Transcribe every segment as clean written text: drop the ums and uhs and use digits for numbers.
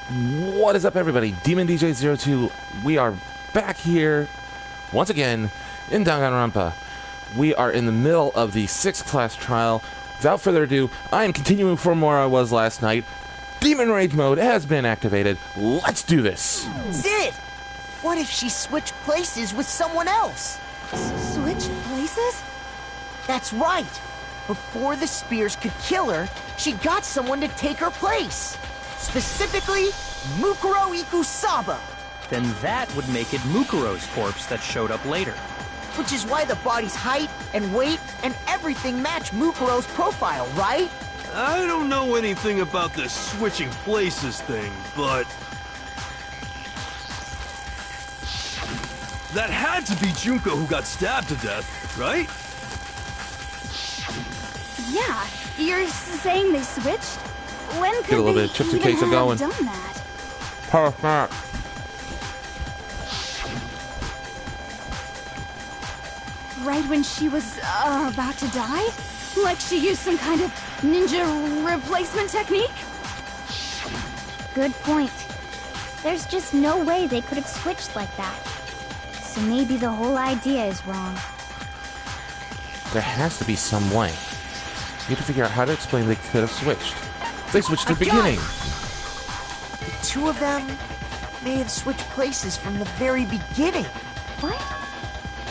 What is up, everybody? Demon DJ02. We are back here once again in Danganronpa. We are in the middle of the 6th class trial. Without further ado, I am continuing from where I was last night. Demon Rage mode has been activated. Let's do this. Zid! What if she switched places with someone else? Switch places? That's right. Before the spears could kill her, she got someone to take her place. Specifically, Mukuro Ikusaba. Then that would make it Mukuro's corpse that showed up later. Which is why the body's height and weight and everything match Mukuro's profile, right? I don't know anything about this switching places thing, but... that had to be Junko who got stabbed to death, right? Yeah, you're saying they switched? When could Get a little they bit of chips and even queso have going. done that? Perfect. Right when she was about to die? Like she used some kind of ninja replacement technique? Good point. There's just no way they could have switched like that. So maybe the whole idea is wrong. There has to be some way. We have to figure out how to explain they could have switched. They switched at the beginning. The two of them may have switched places from the very beginning. What?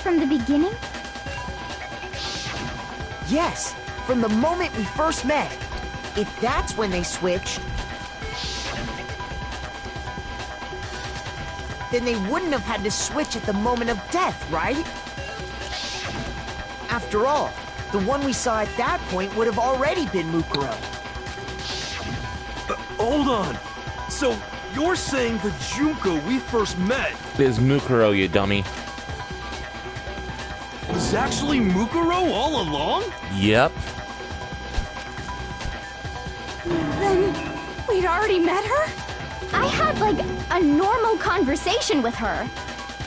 From the beginning? Yes, from the moment we first met. If that's when they switched, then they wouldn't have had to switch at the moment of death, right? After all, the one we saw at that point would have already been Mukuro. Hold on. So, you're saying the Junko we first met Is Mukuro, you dummy. was actually Mukuro all along? Yep. Then we'd already met her? I had, like, a normal conversation with her.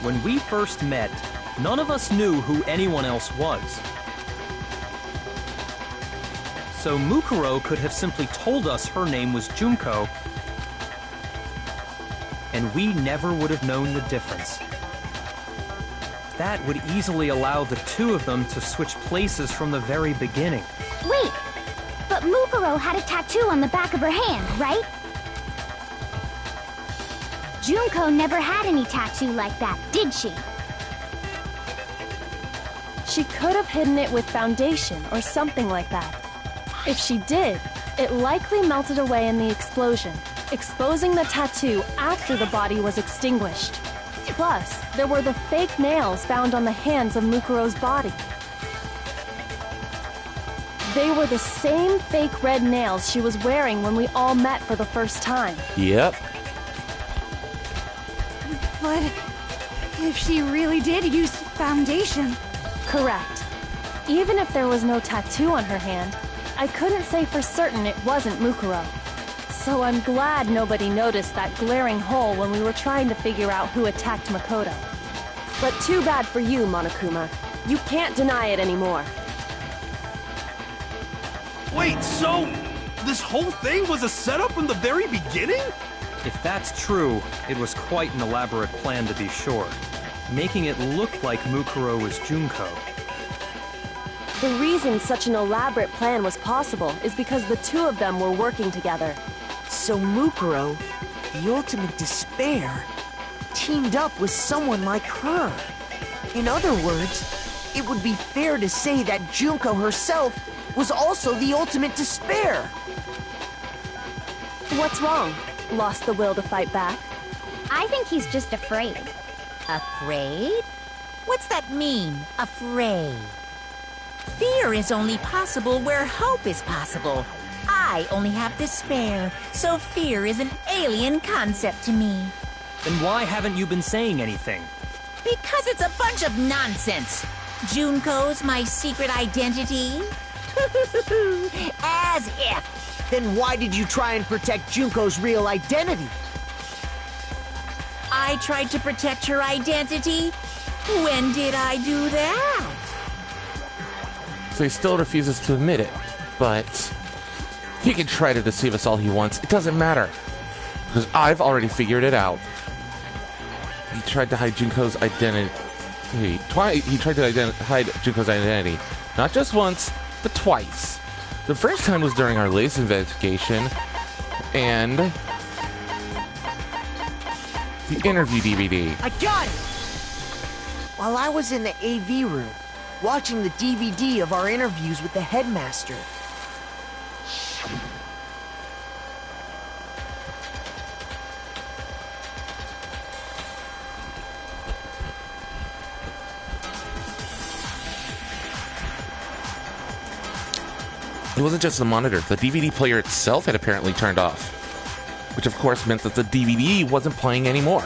When we first met, none of us knew who anyone else was. So Mukuro could have simply told us her name was Junko, and we never would have known the difference. That would easily allow the two of them to switch places from the very beginning. Wait, but Mukuro had a tattoo on the back of her hand, right? Junko never had any tattoo like that, did she? She could have hidden it with foundation or something like that. If she did, it likely melted away in the explosion, exposing the tattoo after the body was extinguished. Plus, there were the fake nails found on the hands of Mukuro's body. They were the same fake red nails she was wearing when we all met for the first time. Yep. But if she really did use foundation... Correct. Even if there was no tattoo on her hand, I couldn't say for certain it wasn't Mukuro. So I'm glad nobody noticed that glaring hole when we were trying to figure out who attacked Makoto. But too bad for you, Monokuma. You can't deny it anymore. Wait, so this whole thing was a setup from the very beginning? If that's true, it was quite an elaborate plan to be sure, making it look like Mukuro was Junko. The reason such an elaborate plan was possible is because the two of them were working together. So Mukuro, the ultimate despair, teamed up with someone like her. In other words, it would be fair to say that Junko herself was also the ultimate despair. What's wrong? Lost the will to fight back? I think he's just afraid. Afraid? What's that mean, afraid? Fear is only possible where hope is possible. I only have despair, so fear is an alien concept to me. Then why haven't you been saying anything? Because it's a bunch of nonsense. Junko's my secret identity? As if. Then why did you try and protect Junko's real identity? I tried to protect her identity? When did I do that? So he still refuses to admit it, but he can try to deceive us all he wants. It doesn't matter. Because I've already figured it out. He tried to hide Junko's identity. He tried to hide Junko's identity. Not just once, but twice. The first time was during our latest investigation, and the interview DVD. I got it! While I was in the AV room, watching the DVD of our interviews with the headmaster. It wasn't just the monitor. The DVD player itself had apparently turned off. Which of course meant that the DVD wasn't playing anymore.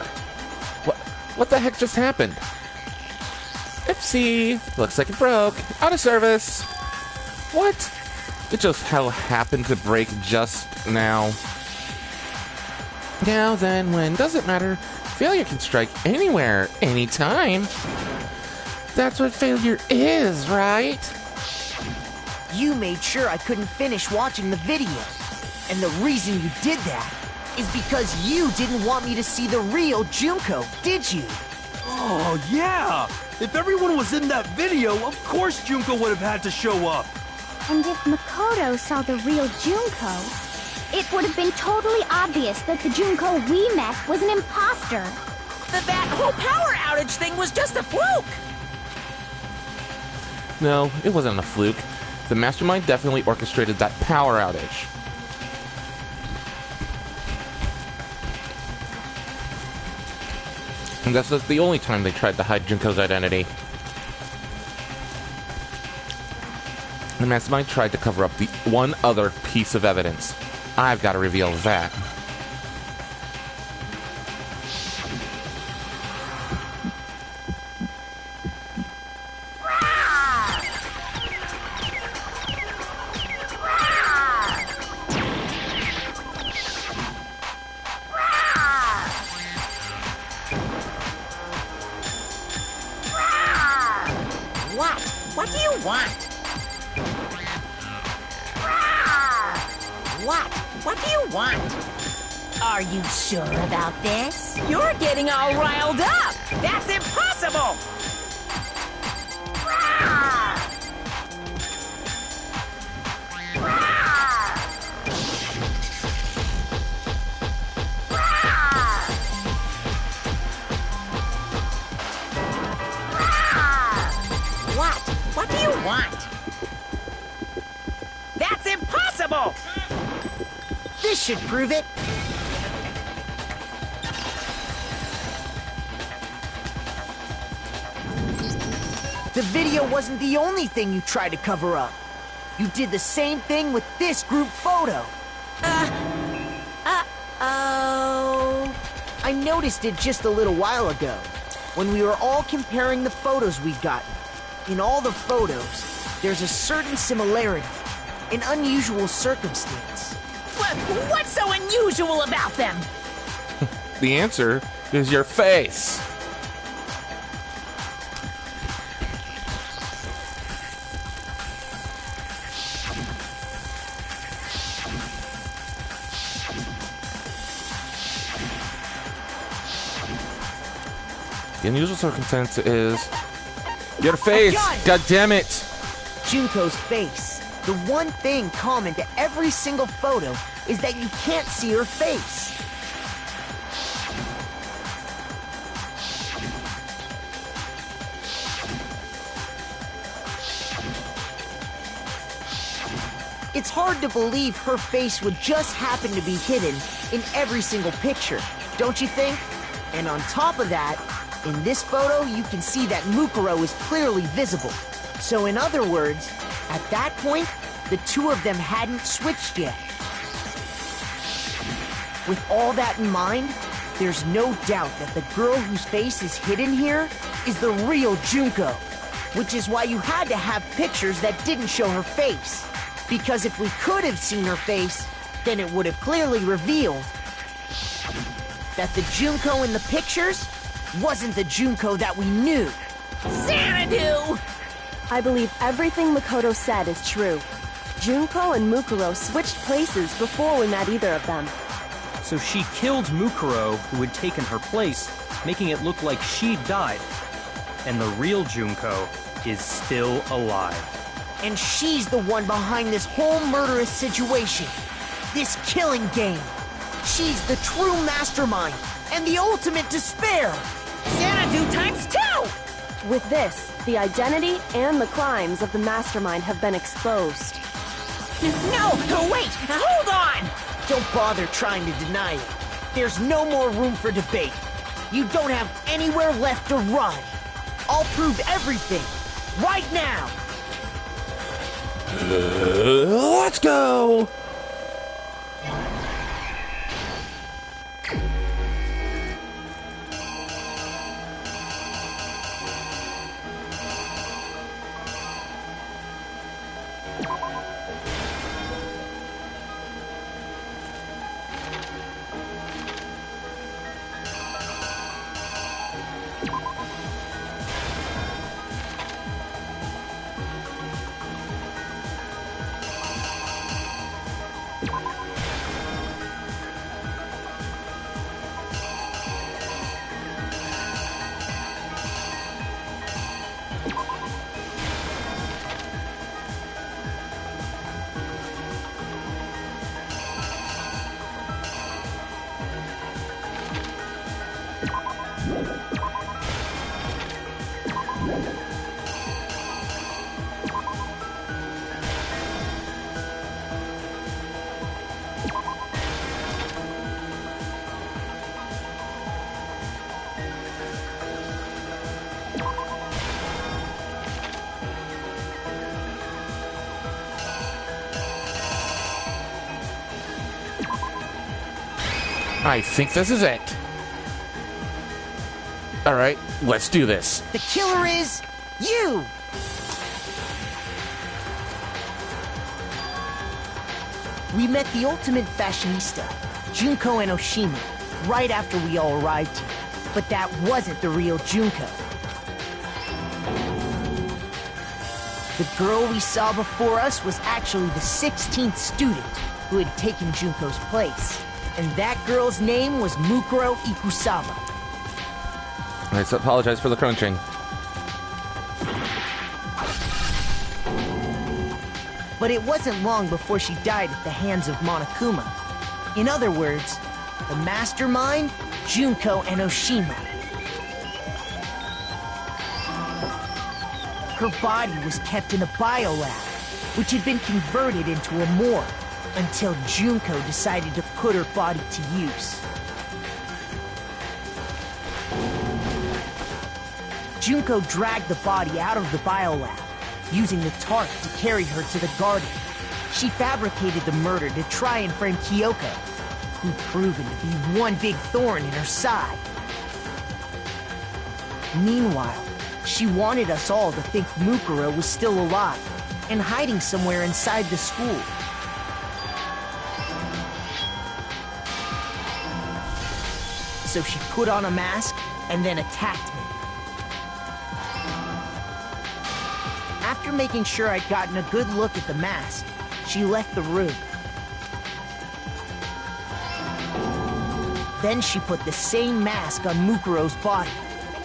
What the heck just happened? Oopsie. Looks like it broke. Out of service. What? It just happened to break just now. Now then, when doesn't matter. Failure can strike anywhere, anytime. That's what failure is, right? You made sure I couldn't finish watching the video. And the reason you did that is because you didn't want me to see the real Junko, did you? Oh, yeah! If everyone was in that video, of course Junko would have had to show up. And if Makoto saw the real Junko, it would have been totally obvious that the Junko we met was an imposter. That whole power outage thing was just a fluke! No, it wasn't a fluke. The mastermind definitely orchestrated that power outage. And that's the only time they tried to hide Junko's identity. The mastermind tried to cover up the one other piece of evidence. I've got to reveal that. What do you want? What do you want? Are you sure about this? You're getting all riled up! That's impossible! What do you want? That's impossible! This should prove it. The video wasn't the only thing you tried to cover up. You did the same thing with this group photo. Uh-oh. I noticed it just a little while ago, when we were all comparing the photos we'd gotten. In all the photos, there's a certain similarity, an unusual circumstance. What's so unusual about them? The answer is your face. The unusual circumstance is your face. God damn it. Junko's face. The one thing common to every single photo is that you can't see her face. It's hard to believe her face would just happen to be hidden in every single picture, don't you think? And on top of that, in this photo, you can see that Mukuro is clearly visible. So in other words, at that point, the two of them hadn't switched yet. With all that in mind, there's no doubt that the girl whose face is hidden here is the real Junko. Which is why you had to have pictures that didn't show her face. Because if we could have seen her face, then it would have clearly revealed that the Junko in the pictures wasn't the Junko that we knew. Xanadu! I believe everything Makoto said is true. Junko and Mukuro switched places before we met either of them. So she killed Mukuro, who had taken her place, making it look like she'd died. And the real Junko is still alive. And she's the one behind this whole murderous situation. This killing game. She's the true mastermind and the ultimate despair. Xanadu times 2! With this, the identity and the crimes of the mastermind have been exposed. No, wait, hold on! Don't bother trying to deny it. There's no more room for debate. You don't have anywhere left to run. I'll prove everything, right now! Let's go! I think this is it. Alright, let's do this. The killer is you! We met the ultimate fashionista, Junko Enoshima, right after we all arrived here. But that wasn't the real Junko. The girl we saw before us was actually the 16th student who had taken Junko's place. And that girl's name was Mukuro Ikusawa. I apologize for the crunching. But it wasn't long before she died at the hands of Monokuma. In other words, the mastermind, Junko Enoshima. Her body was kept in a biolab, which had been converted into a morgue, until Junko decided to put her body to use. Junko dragged the body out of the biolab, using the tarp to carry her to the garden. She fabricated the murder to try and frame Kyoko, who'd proven to be one big thorn in her side. Meanwhile, she wanted us all to think Mukuro was still alive and hiding somewhere inside the school. So she put on a mask and then attacked me. After making sure I'd gotten a good look at the mask, she left the room. Then she put the same mask on Mukuro's body.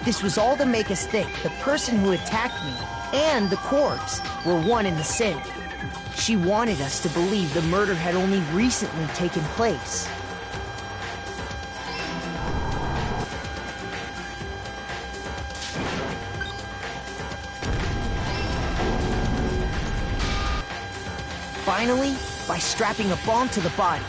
This was all to make us think the person who attacked me and the corpse were one and the same. She wanted us to believe the murder had only recently taken place. Finally, by strapping a bomb to the body,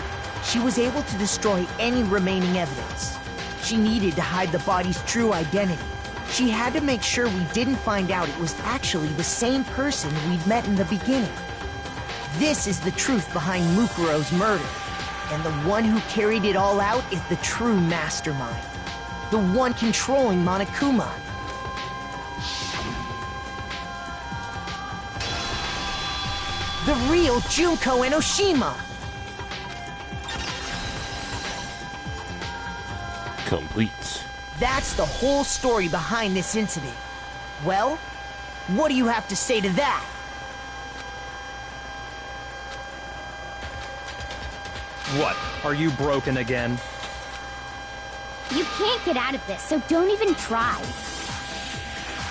she was able to destroy any remaining evidence. She needed to hide the body's true identity. She had to make sure we didn't find out it was actually the same person we'd met in the beginning. This is the truth behind Mukuro's murder, and the one who carried it all out is the true mastermind. The one controlling Monokuma. The real Junko Enoshima! Complete. That's the whole story behind this incident. Well, what do you have to say to that? What, are you broken again? You can't get out of this, so don't even try.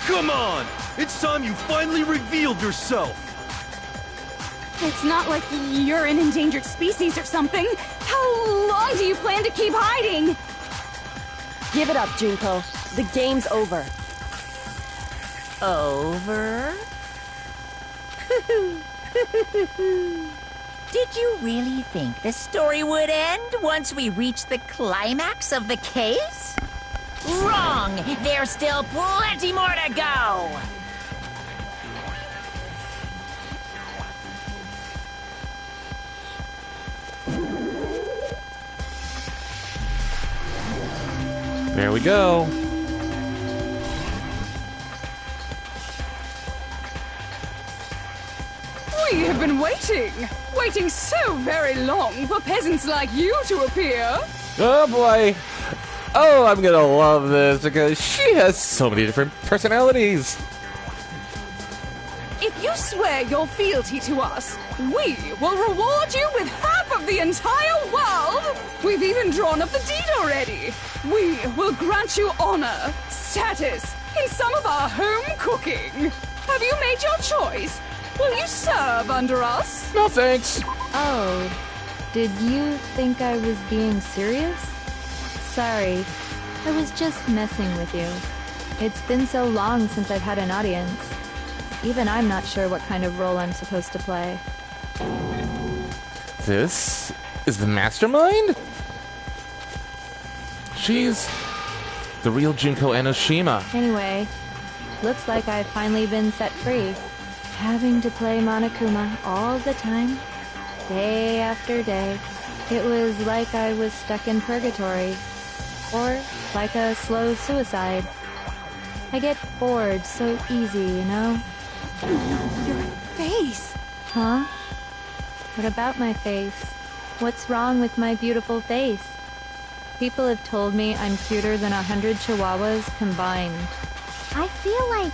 Come on! It's time you finally revealed yourself! It's not like you're an endangered species or something. How long do you plan to keep hiding? Give it up, Junko. The game's over. Over? Did you really think the story would end once we reached the climax of the case? Wrong! There's still plenty more to go! There we go. We have been waiting so very long for peasants like you to appear. Oh boy. Oh, I'm gonna love this because she has so many different personalities. If you swear your fealty to us, we will reward you with half of the entire world! We've even drawn up the deed already! We will grant you honor, status, in some of our home cooking! Have you made your choice? Will you serve under us? No thanks. Oh, did you think I was being serious? Sorry, I was just messing with you. It's been so long since I've had an audience. Even I'm not sure what kind of role I'm supposed to play. This is the mastermind? She's the real Junko Enoshima. Anyway, looks like I've finally been set free. Having to play Monokuma all the time, day after day. It was like I was stuck in purgatory. Or like a slow suicide. I get bored so easy, you know? Your face! Huh? What about my face? What's wrong with my beautiful face? People have told me I'm cuter than 100 chihuahuas combined. I feel like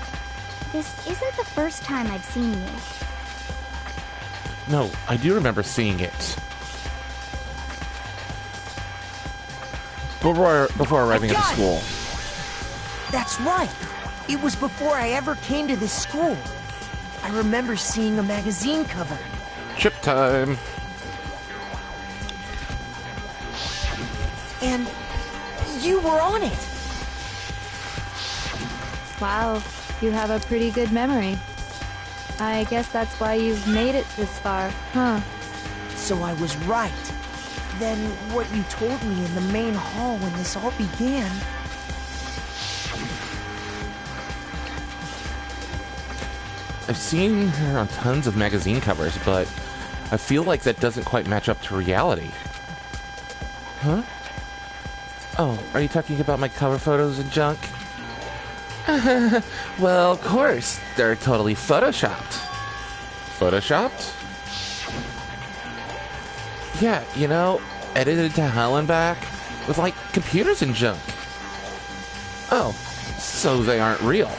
this isn't the first time I've seen you. No, I do remember seeing it. Before arriving at the school. That's right. It was before I ever came to this school. I remember seeing a magazine cover. Chip time. And you were on it. Wow, you have a pretty good memory. I guess that's why you've made it this far, huh? So I was right. Then what you told me in the main hall when this all began... I've seen her on tons of magazine covers, but I feel like that doesn't quite match up to reality. Huh? Oh, are you talking about my cover photos and junk? Well, of course. They're totally photoshopped. Photoshopped? Yeah, you know, edited to hell and back with, like, computers and junk. Oh, so they aren't real.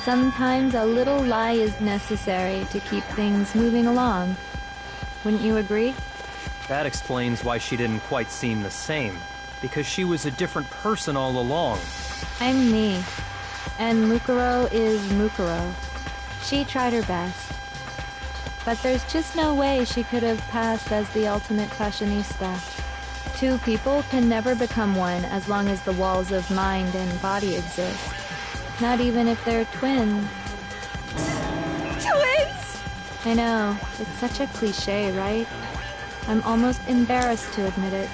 Sometimes a little lie is necessary to keep things moving along. Wouldn't you agree? That explains why she didn't quite seem the same. Because she was a different person all along. I'm me. And Mukuro is Mukuro. She tried her best. But there's just no way she could have passed as the ultimate fashionista. Two people can never become one as long as the walls of mind and body exist. Not even if they're twins. Twins? I know, it's such a cliche, right? I'm almost embarrassed to admit it.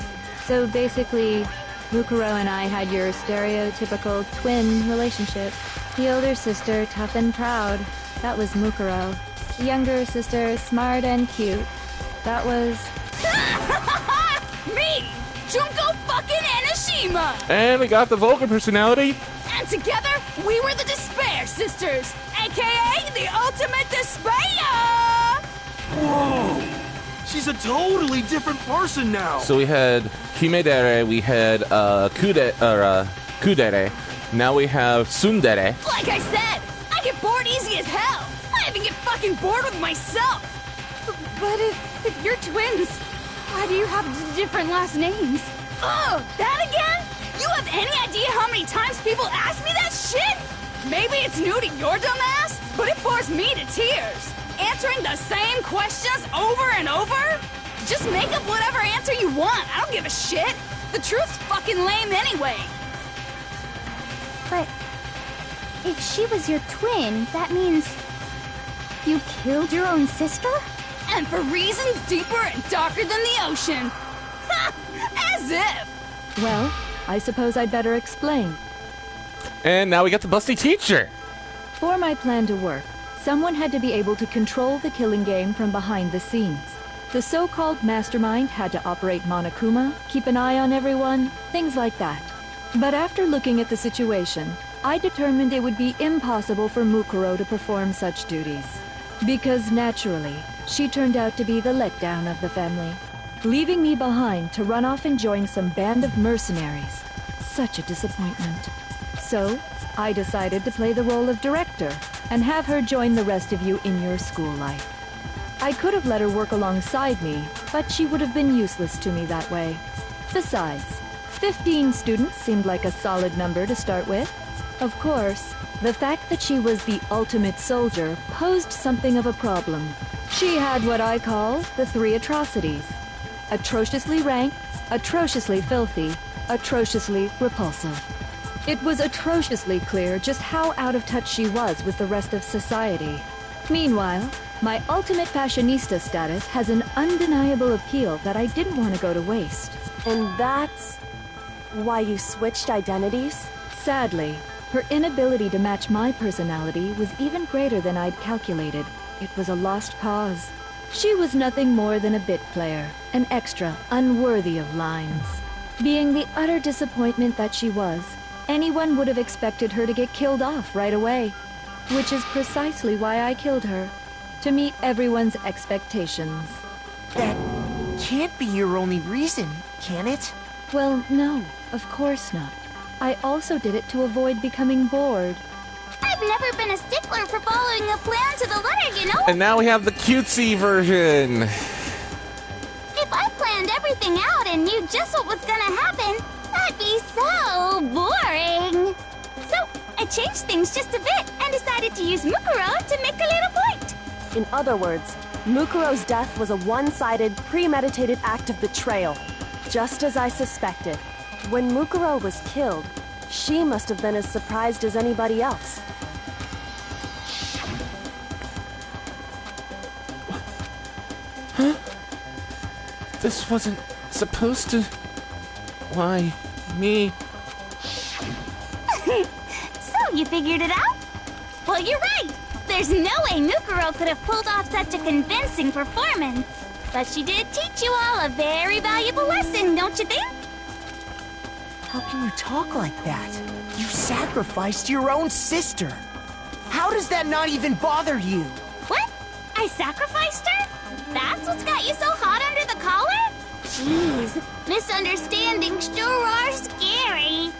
So basically, Mukuro and I had your stereotypical twin relationship. The older sister, tough and proud. That was Mukuro. The younger sister, smart and cute. That was... Me! Junko fucking Enoshima! And we got the vulgar personality. And together, we were the Despair Sisters, aka the Ultimate Despair! Whoa! She's a totally different person now! So we had Himedere, we had Kudere, now we have Tsundere. Like I said, I get bored easy as hell! I even get fucking bored with myself! But if you're twins, do you have different last names? Oh, that again? You have any idea how many times people ask me that shit? Maybe it's new to your dumb ass, but it bores me to tears. Answering the same questions over and over? Just make up whatever answer you want. I don't give a shit. The truth's fucking lame anyway. But if she was your twin, that means you killed your own sister? And for reasons deeper and darker than the ocean. Ha! As if! Well, I suppose I'd better explain. And now we got the busty teacher. For my plan to work, someone had to be able to control the killing game from behind the scenes. The so-called mastermind had to operate Monokuma, keep an eye on everyone, things like that. But after looking at the situation, I determined it would be impossible for Mukuro to perform such duties. Because naturally, she turned out to be the letdown of the family, leaving me behind to run off and join some band of mercenaries. Such a disappointment. So, I decided to play the role of director and have her join the rest of you in your school life. I could have let her work alongside me, but she would have been useless to me that way. Besides, 15 students seemed like a solid number to start with. Of course, the fact that she was the ultimate soldier posed something of a problem. She had what I call the 3 atrocities. Atrociously rank, atrociously filthy, atrociously repulsive. It was atrociously clear just how out of touch she was with the rest of society. Meanwhile, my ultimate fashionista status has an undeniable appeal that I didn't want to go to waste. And that's why you switched identities? Sadly, her inability to match my personality was even greater than I'd calculated. It was a lost cause. She was nothing more than a bit player, an extra unworthy of lines. Being the utter disappointment that she was, anyone would have expected her to get killed off right away. Which is precisely why I killed her. To meet everyone's expectations. That can't be your only reason, can it? Well, no, of course not. I also did it to avoid becoming bored. I've never been a stickler for following a plan to the letter, you know? And now we have the cutesy version. If I planned everything out and knew just what was gonna happen, that'd be so boring. So, I changed things just a bit and decided to use Mukuro to make a little point. In other words, Mukuro's death was a one-sided, premeditated act of betrayal. Just as I suspected. When Mukuro was killed, she must have been as surprised as anybody else. Huh? This wasn't supposed to... Why, me? So, you figured it out? Well, you're right! There's no way Mukuro could have pulled off such a convincing performance. But she did teach you all a very valuable lesson, don't you think? How can you talk like that? You sacrificed your own sister. How does that not even bother you? What? I sacrificed her? That's what's got you so hot under the collar? Jeez, misunderstandings sure are scary.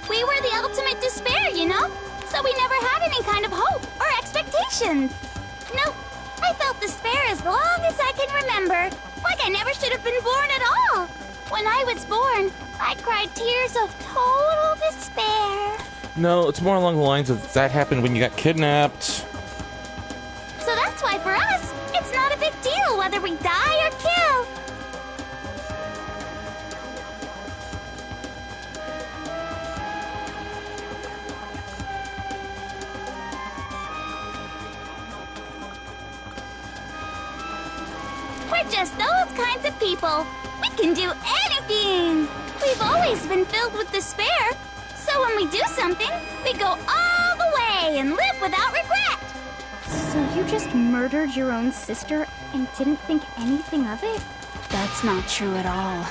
We were the ultimate despair, you know? So we never had any kind of hope or expectations. Nope, I felt despair as long as I can remember. Like I never should have been born at all. When I was born, I cried tears of total despair. No, it's more along the lines of that happened when you got kidnapped. So that's why for us, it's not a big deal whether we die or kill. We're just those kinds of people. We can do anything. We've always been filled with despair. So when we do something, we go all the way and live without regret. So you just murdered your own sister and didn't think anything of it? That's not true at all.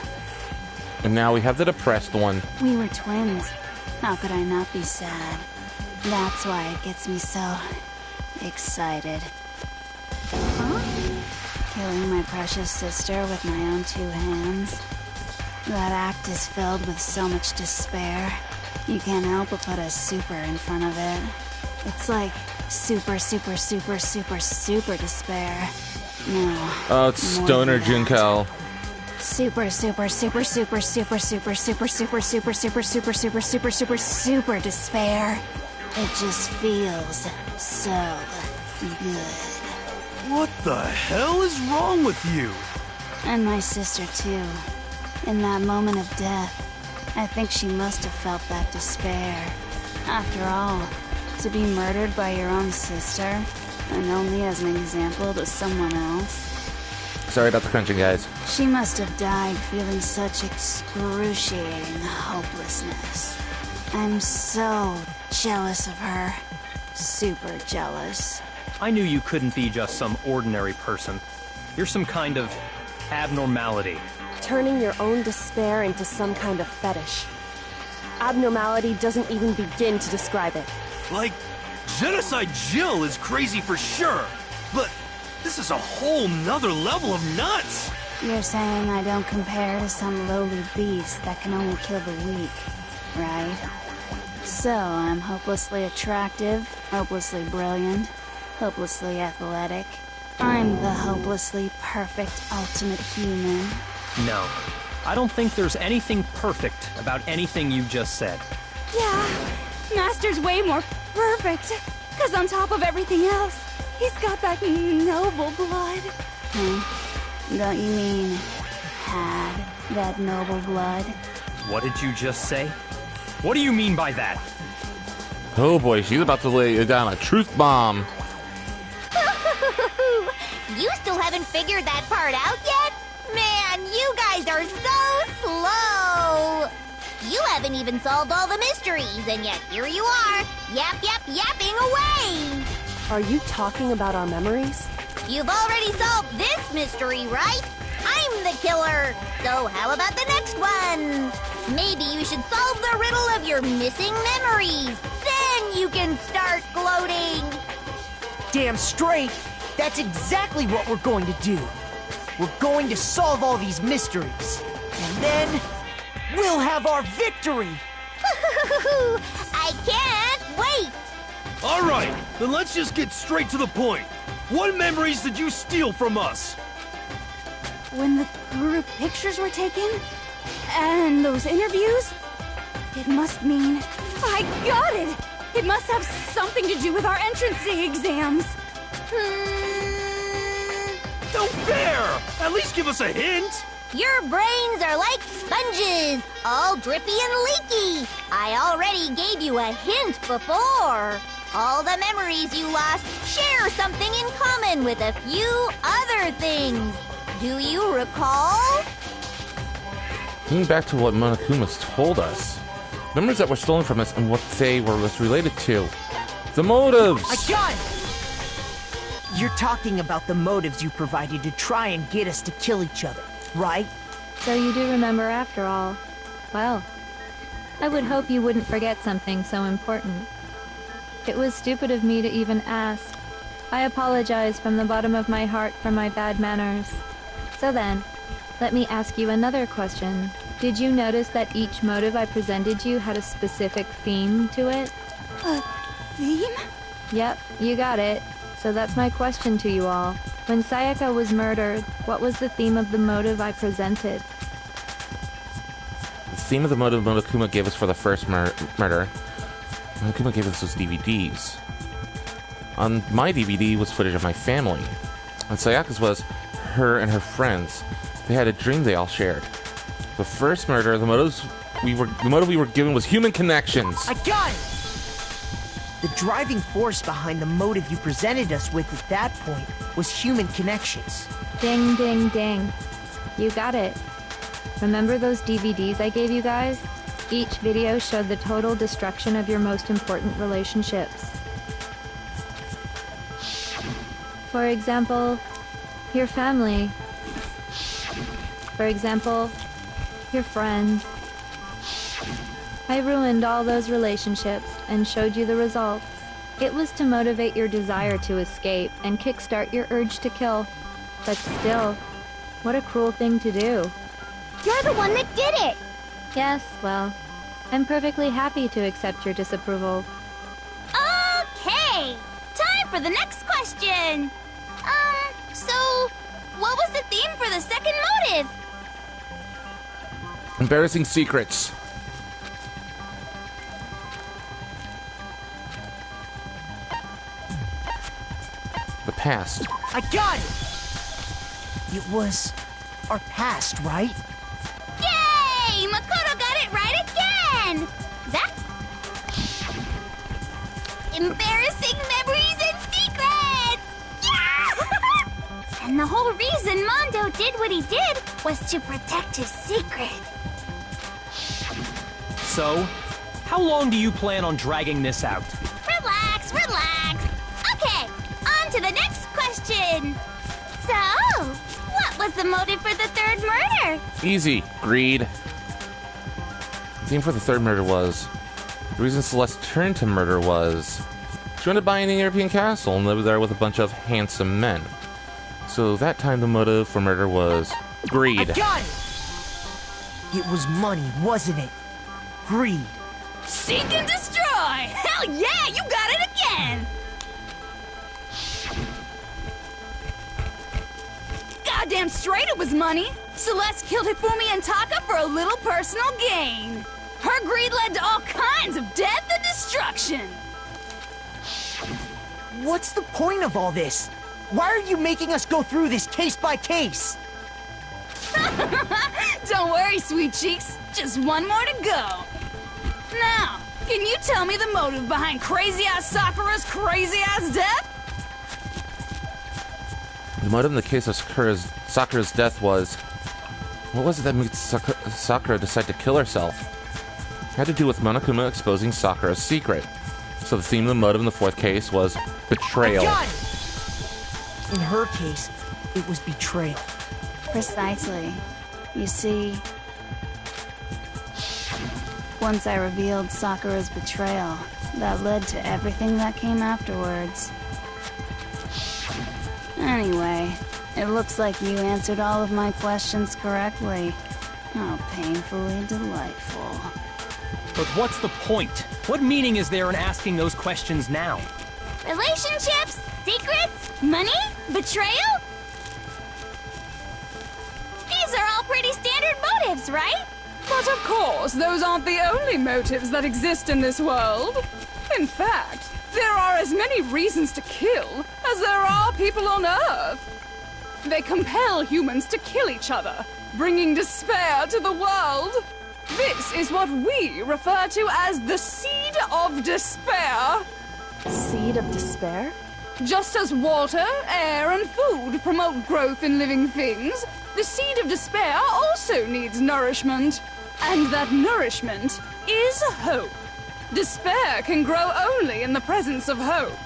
And now we have the depressed one. We were twins. How could I not be sad? That's why it gets me so excited. Huh? Killing my precious sister with my own 2 hands. That act is filled with so much despair. You can't help but put a super in front of it. It's like super, super, super, super, super despair. No. Oh, it's more Stoner than that. Junko. super, super, super, super, super, super, super, super, super, super, super, super, super, super, super despair. It just feels so good. What the hell is wrong with you? And my sister, too. In that moment of death, I think she must have felt that despair. After all, to be murdered by your own sister, and only as an example to someone else. Sorry about the crunching, guys. She must have died feeling such excruciating hopelessness. I'm so jealous of her. Super jealous. I knew you couldn't be just some ordinary person. You're some kind of abnormality. Turning your own despair into some kind of fetish. Abnormality doesn't even begin to describe it. Like, Genocide Jill is crazy for sure, but this is a whole nother level of nuts! You're saying I don't compare to some lowly beast that can only kill the weak, right? So I'm hopelessly attractive, hopelessly brilliant, hopelessly athletic. I'm the hopelessly perfect ultimate human. No, I don't think there's anything perfect about anything you just said. Yeah, Master's way more perfect. Cause on top of everything else, he's got that noble blood. Don't you mean had that noble blood? What did you just say? What do you mean by that? Oh boy, she's about to lay down a truth bomb. You still haven't figured that part out yet? Man, you guys are so slow! You haven't even solved all the mysteries, and yet here you are, yapping away! Are you talking about our memories? You've already solved this mystery, right? I'm the killer! So how about the next one? Maybe you should solve the riddle of your missing memories. Then you can start gloating! Damn straight! That's exactly what we're going to do. We're going to solve all these mysteries. And then, we'll have our victory! I can't wait! Alright, then let's just get straight to the point. What memories did you steal from us? When the group pictures were taken, and those interviews, it must mean... I got it! It must have something to do with our entrancing exams. No fair! At least give us a hint! Your brains are like sponges, all drippy and leaky. I already gave you a hint before. All the memories you lost share something in common with a few other things. Do you recall? Thinking back to what Monokuma's told us. Memories that were stolen from us and what they were related to. The motives! I got it! You're talking about the motives you provided to try and get us to kill each other, right? So you do remember after all. Well, I would hope you wouldn't forget something so important. It was stupid of me to even ask. I apologize from the bottom of my heart for my bad manners. So then, let me ask you another question. Did you notice that each motive I presented you had a specific theme to it? A theme? Yep, you got it. So that's my question to you all. When Sayaka was murdered, what was the theme of the motive I presented? The theme of the motive Monokuma gave us for the first murder. Monokuma gave us those DVDs. On my DVD was footage of my family. On Sayaka's was her and her friends. They had a dream they all shared. The first murder, the motive we were given was human connections. I got it! The driving force behind the motive you presented us with at that point was human connections. Ding, ding, ding. You got it. Remember those DVDs I gave you guys? Each video showed the total destruction of your most important relationships. For example, your family. For example, your friends. I ruined all those relationships and showed you the results. It was to motivate your desire to escape and kickstart your urge to kill. But still, what a cruel thing to do. You're the one that did it! Yes, well, I'm perfectly happy to accept your disapproval. Okay! Time for the next question! So, what was the theme for the second motive? Embarrassing secrets. The past. I got it! It was our past, right? Yay! Makoto got it right again! That... Embarrassing memories and secrets! Yeah! And the whole reason Mondo did what he did was to protect his secret. So, how long do you plan on dragging this out? Relax, relax. Okay, on to the next question. So, what was the motive for the third murder? Easy. Greed. The theme for the third murder was... The reason Celeste turned to murder was... She wanted to buy an European castle and live there with a bunch of handsome men. So that time the motive for murder was... Greed. I got it! It was money, wasn't it? Greed. Seek and destroy! Hell yeah, you got it again! Goddamn straight it was money! Celeste killed Hifumi and Taka for a little personal gain. Her greed led to all kinds of death and destruction. What's the point of all this? Why are you making us go through this case by case? Don't worry, sweet cheeks. Just one more to go. Now, can you tell me the motive behind crazy-ass Sakura's crazy-ass death? The motive in the case of Sakura's death was... What was it that made Sakura decide to kill herself? It had to do with Monokuma exposing Sakura's secret. So the theme of the motive in the fourth case was betrayal. I got it! In her case, it was betrayal. Precisely. You see, once I revealed Sakura's betrayal, that led to everything that came afterwards. Anyway, it looks like you answered all of my questions correctly. How painfully delightful. But what's the point? What meaning is there in asking those questions now? Relationships? Secrets? Money? Betrayal? These are all pretty standard motives, right? But of course, those aren't the only motives that exist in this world. In fact, there are as many reasons to kill as there are people on Earth. They compel humans to kill each other, bringing despair to the world. This is what we refer to as the seed of despair. Seed of despair? Just as water, air, and food promote growth in living things, the seed of despair also needs nourishment. And that nourishment is hope. Despair can grow only in the presence of hope.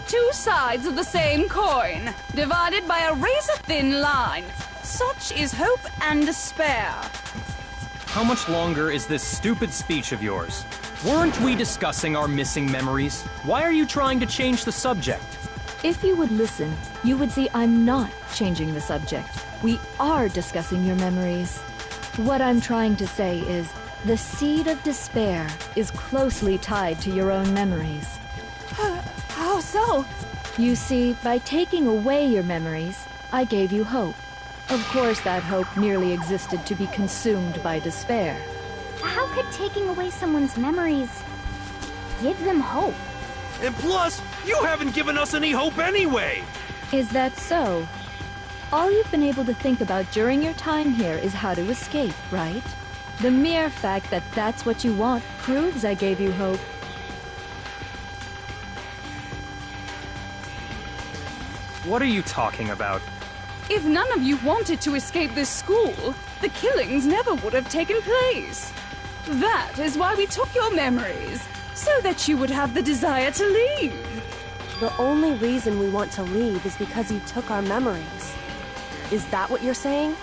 Two sides of the same coin, divided by a razor-thin line. Such is hope and despair. How much longer is this stupid speech of yours? Weren't we discussing our missing memories? Why are you trying to change the subject? If you would listen, you would see I'm not changing the subject. We are discussing your memories. What I'm trying to say is, the seed of despair is closely tied to your own memories. How so? You see, by taking away your memories, I gave you hope. Of course, that hope merely existed to be consumed by despair. How could taking away someone's memories give them hope? And plus, you haven't given us any hope anyway! Is that so? All you've been able to think about during your time here is how to escape, right? The mere fact that that's what you want proves I gave you hope. What are you talking about? If none of you wanted to escape this school, the killings never would have taken place. That is why we took your memories, so that you would have the desire to leave. The only reason we want to leave is because you took our memories. Is that what you're saying?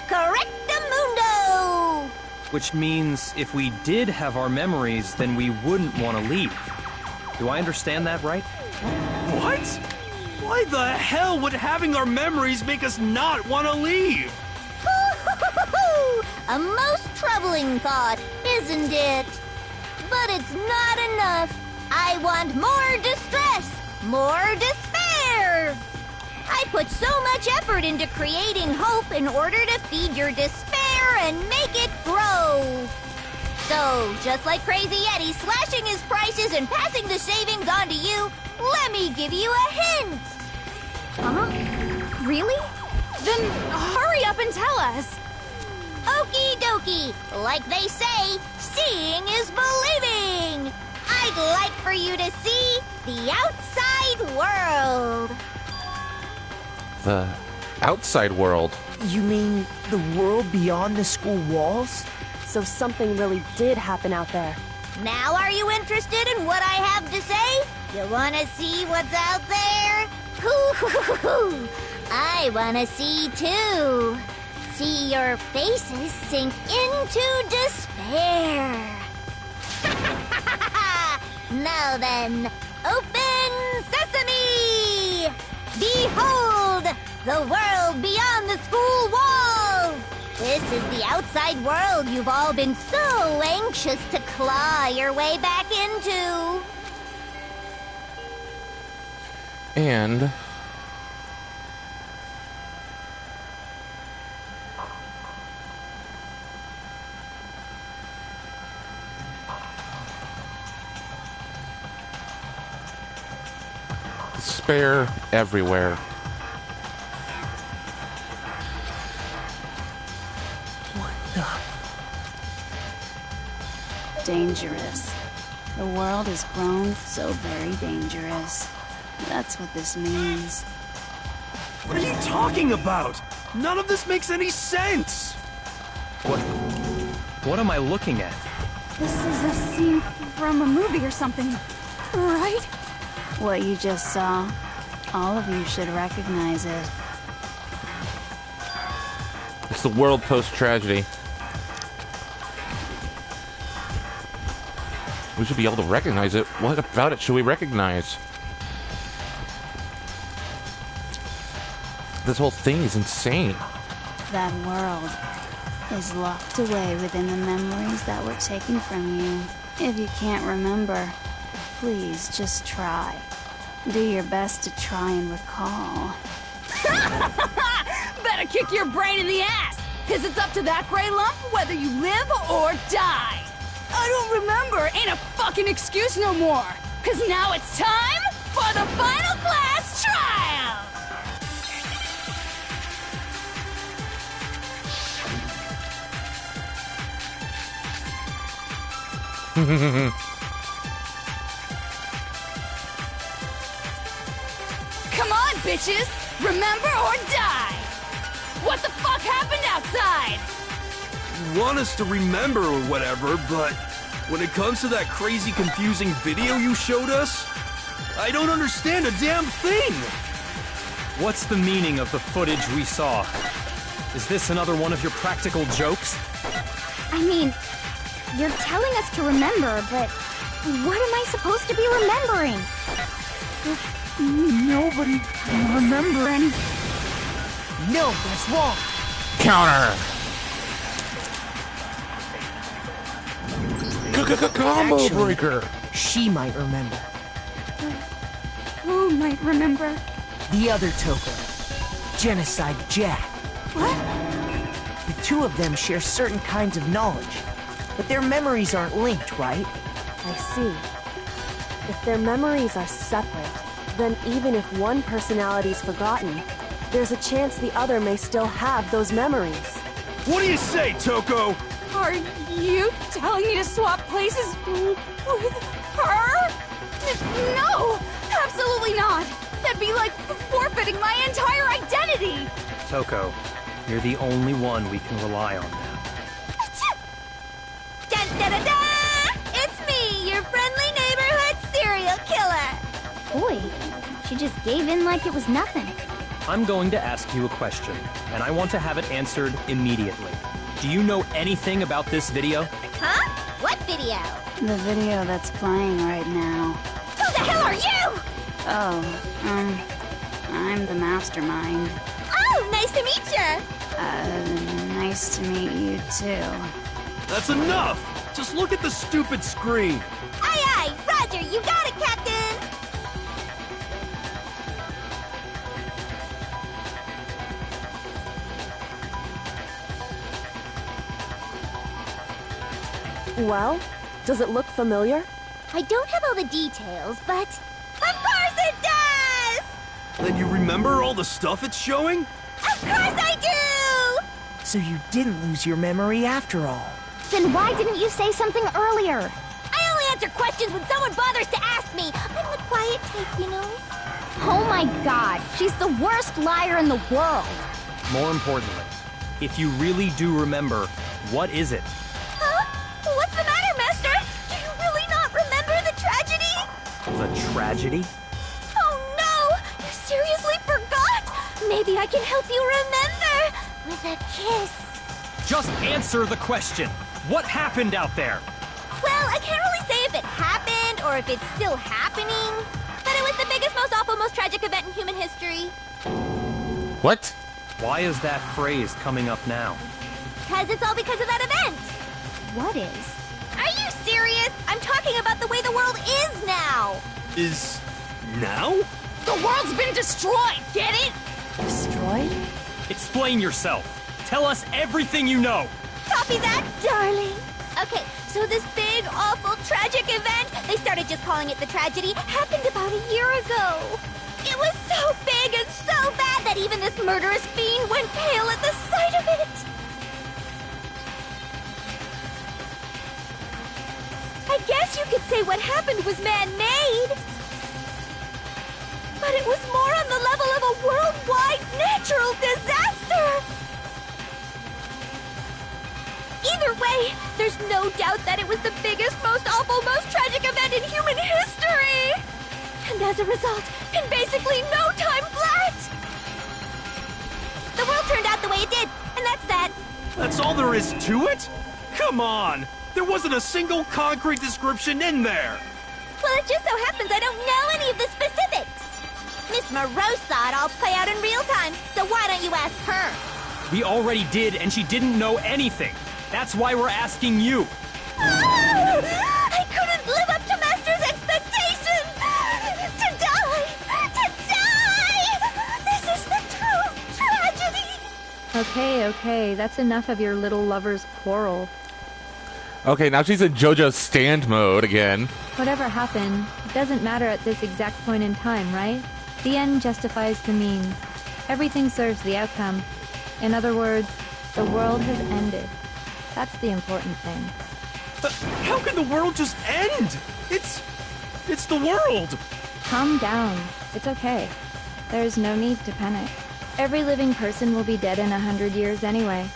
Correctamundo! Which means if we did have our memories, then we wouldn't want to leave. Do I understand that right? What? Why the hell would having our memories make us not want to leave? A most troubling thought, isn't it? But it's not enough. I want more distress, more despair. I put so much effort into creating hope in order to feed your despair and make it grow. So, just like Crazy Yeti slashing his prices and passing the savings on to you, let me give you a hint. Huh? Really? Then hurry up and tell us. Okie dokie. Like they say, seeing is believing. I'd like for you to see the outside world. The outside world? You mean the world beyond the school walls? So something really did happen out there. Now are you interested in what I have to say? You wanna see what's out there? Hoo-hoo-hoo-hoo! I wanna see too. See your faces sink into despair. Now then, open sesame! Behold, the world beyond the school walls! This is the outside world you've all been so anxious to claw your way back into. And despair everywhere. Dangerous. The world has grown so very dangerous. That's what this means. What are you talking about? None of this makes any sense! What am I looking at? This is a scene from a movie or something, right? What you just saw, all of you should recognize it. It's the world post-tragedy. We should be able to recognize it. What about it should we recognize? This whole thing is insane. That world is locked away within the memories that were taken from you. If you can't remember, please just try. Do your best to try and recall. Better kick your brain in the ass, because it's up to that gray lump whether you live or die. I don't remember ain't a fucking excuse no more, because now it's time for the final class trial! Come on, bitches! Remember or die! What the fuck happened outside? You want us to remember or whatever, but when it comes to that crazy confusing video you showed us, I don't understand a damn thing! What's the meaning of the footage we saw? Is this another one of your practical jokes? I mean, you're telling us to remember, but what am I supposed to be remembering? Nobody can remember any. No, that's wrong. Counter! Combo Actually, breaker! She might remember. Who might remember? The other Toko. Genocide Jack. What? The two of them share certain kinds of knowledge, but their memories aren't linked, right? I see. If their memories are separate, then even if one personality's forgotten, there's a chance the other may still have those memories. What do you say, Toko? Are you telling me to swap places with her? No! Absolutely not! That'd be like forfeiting my entire identity! Toko, you're the only one we can rely on now. Dun-da-da-da! It's me, your friendly neighborhood serial killer! Boy, she just gave in like it was nothing. I'm going to ask you a question, and I want to have it answered immediately. Do you know anything about this video? Huh? What video? The video that's playing right now. Who the hell are you? Oh, I'm the mastermind. Oh, nice to meet you! Nice to meet you too. That's enough! Just look at the stupid screen! Aye aye, Roger, you got it, Captain! Well, does it look familiar? I don't have all the details, but... Of course it does! Then you remember all the stuff it's showing? Of course I do! So you didn't lose your memory after all. Then why didn't you say something earlier? I only answer questions when someone bothers to ask me. I'm the quiet type, you know? Oh my god, she's the worst liar in the world. More importantly, if you really do remember, what is it? Huh? What's the matter, Master? Do you really not remember the tragedy? The tragedy? Oh no! You seriously forgot? Maybe I can help you remember with a kiss. Just answer the question. What happened out there? Well, I can't really say if it happened or if it's still happening, but it was the biggest, most awful, most tragic event in human history. What? Why is that phrase coming up now? Because it's all because of that event. What is? Are you serious? I'm talking about the way the world is now. Is... now? The world's been destroyed, get it? Destroyed? Explain yourself. Tell us everything you know. Copy that, darling. Okay, so this big, awful, tragic event, they started just calling it the tragedy, happened about a year ago. It was so big and so bad that even this murderous fiend went pale at the sight of it. I guess you could say what happened was man-made. But it was more on the level of a worldwide natural disaster. Either way, there's no doubt that it was the biggest, most awful, most tragic event in human history! And as a result, in basically no time flat! The world turned out the way it did, and that's that. That's all there is to it? Come on! There wasn't a single concrete description in there! Well, it just so happens I don't know any of the specifics. Miss Moreau saw it all play out in real time, so why don't you ask her? We already did, and she didn't know anything. That's why we're asking you. I couldn't live up to Master's expectations! To die! To die! This is the true tragedy! Okay, that's enough of your little lover's quarrel. Okay, now she's in JoJo's stand mode again. Whatever happened, it doesn't matter at this exact point in time, right? The end justifies the means. Everything serves the outcome. In other words, the world has ended. That's the important thing. How can the world just end? It's the world! Calm down. It's okay. There's no need to panic. Every living person will be dead in 100 years anyway.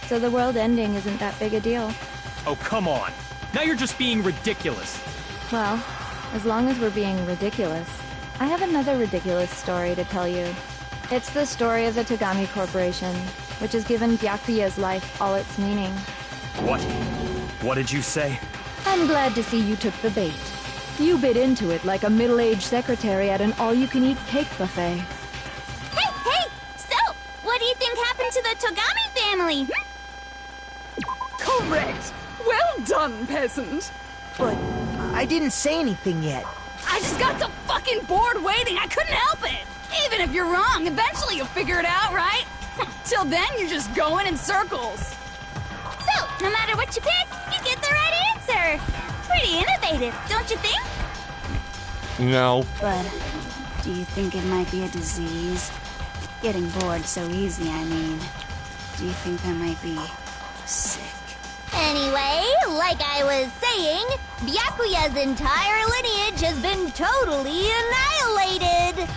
So the world ending isn't that big a deal. Oh, come on. Now you're just being ridiculous. Well, as long as we're being ridiculous, I have another ridiculous story to tell you. It's the story of the Tagami Corporation, which has given Byakuya's life all its meaning. What? What did you say? I'm glad to see you took the bait. You bit into it like a middle-aged secretary at an all-you-can-eat cake buffet. Hey! So, what do you think happened to the Togami family? Correct. Well done, peasant. But I didn't say anything yet. I just got so fucking bored waiting, I couldn't help it. Even if you're wrong, eventually you'll figure it out, right? Till then, you're just going in circles. So, no matter what you pick, you get the right answer. Pretty innovative, don't you think? No. But do you think it might be a disease? Getting bored so easy, I mean. Do you think that might be sick? Anyway, like I was saying, Byakuya's entire lineage has been totally annihilated.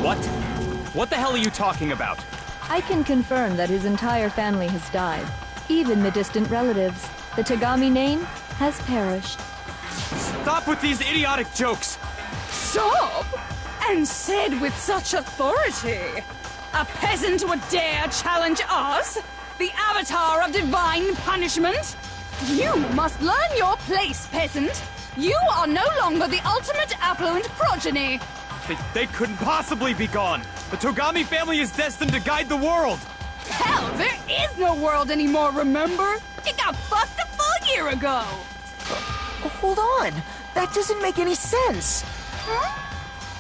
What? What the hell are you talking about? I can confirm that his entire family has died. Even the distant relatives. The Tagami name has perished. Stop with these idiotic jokes! Stop! And said with such authority. A peasant would dare challenge us? The avatar of divine punishment? You must learn your place, peasant. You are no longer the ultimate affluent progeny. They couldn't possibly be gone. The Togami family is destined to guide the world. Hell, there is no world anymore, remember? It got fucked a full year ago. Hold on. That doesn't make any sense. Huh?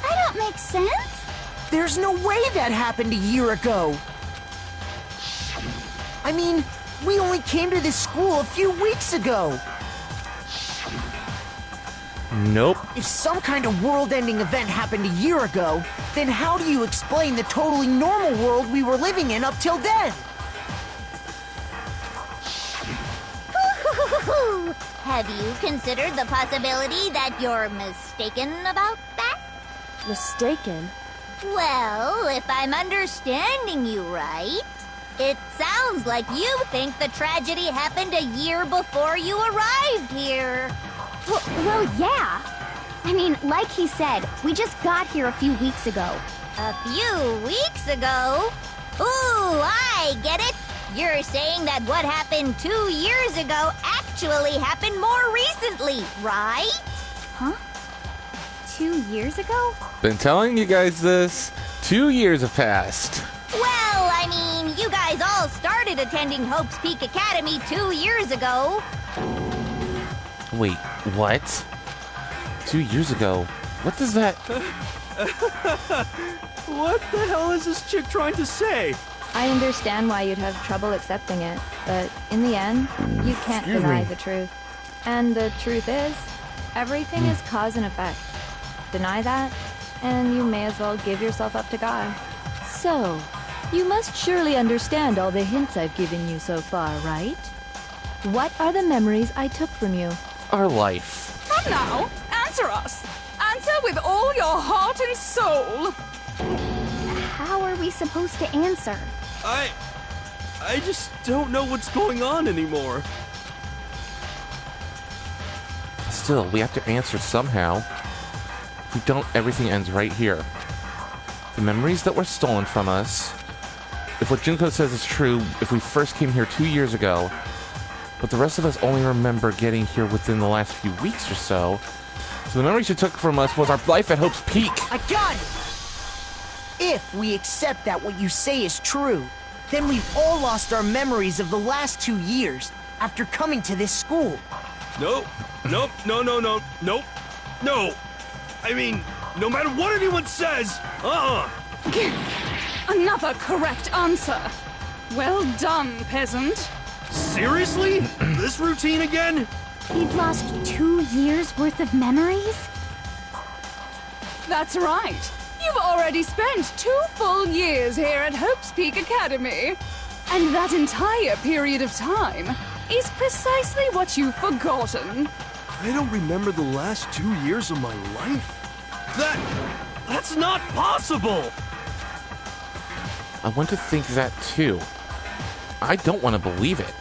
I don't make sense. There's no way that happened a year ago. I mean, we only came to this school a few weeks ago. Nope. If some kind of world-ending event happened a year ago, then how do you explain the totally normal world we were living in up till then? Have you considered the possibility that you're mistaken about that? Mistaken? Well, if I'm understanding you right, it sounds like you think the tragedy happened a year before you arrived here. Well, yeah. I mean, like he said, we just got here a few weeks ago. A few weeks ago? Ooh, I get it. You're saying that what happened 2 years ago actually happened more recently, right? Huh? 2 years ago? Been telling you guys this. 2 years have passed. Well, I mean, you guys all started attending Hope's Peak Academy 2 years ago. Wait, what? 2 years ago? What does that... What the hell is this chick trying to say? I understand why you'd have trouble accepting it, but in the end, you can't deny the truth. And the truth is, everything is cause and effect. Deny that, and you may as well give yourself up to God. So, you must surely understand all the hints I've given you so far, right? What are the memories I took from you? Our life. Come now, answer us. Answer with all your heart and soul. How are we supposed to answer? I just don't know what's going on anymore. Still, we have to answer somehow. If we don't, everything ends right here. The memories that were stolen from us. If what Junko says is true, if we first came here 2 years ago, but the rest of us only remember getting here within the last few weeks or so. So the memories you took from us was our life at Hope's Peak. I got it! If we accept that what you say is true, then we've all lost our memories of the last 2 years after coming to this school. Nope. No. I mean, no matter what anyone says, Another correct answer. Well done, peasant. Seriously? This routine again? We've lost 2 years worth of memories? That's right. You've already spent 2 full years here at Hope's Peak Academy. And that entire period of time is precisely what you've forgotten. I don't remember the last 2 years of my life? That's not possible! I want to think that too. I don't want to believe it.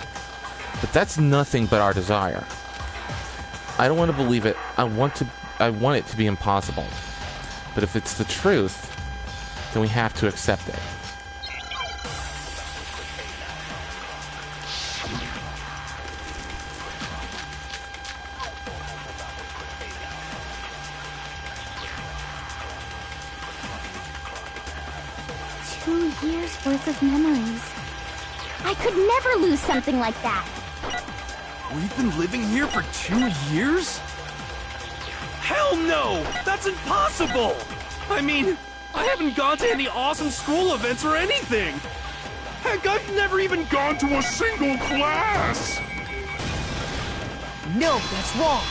But that's nothing but our desire. I don't want to believe it. I want it to be impossible. But if it's the truth, then we have to accept it. Years worth of memories. I could never lose something like that. We've been living here for 2 years? Hell no! That's impossible! I mean, I haven't gone to any awesome school events or anything! Heck, I've never even gone to a single class! No, that's wrong.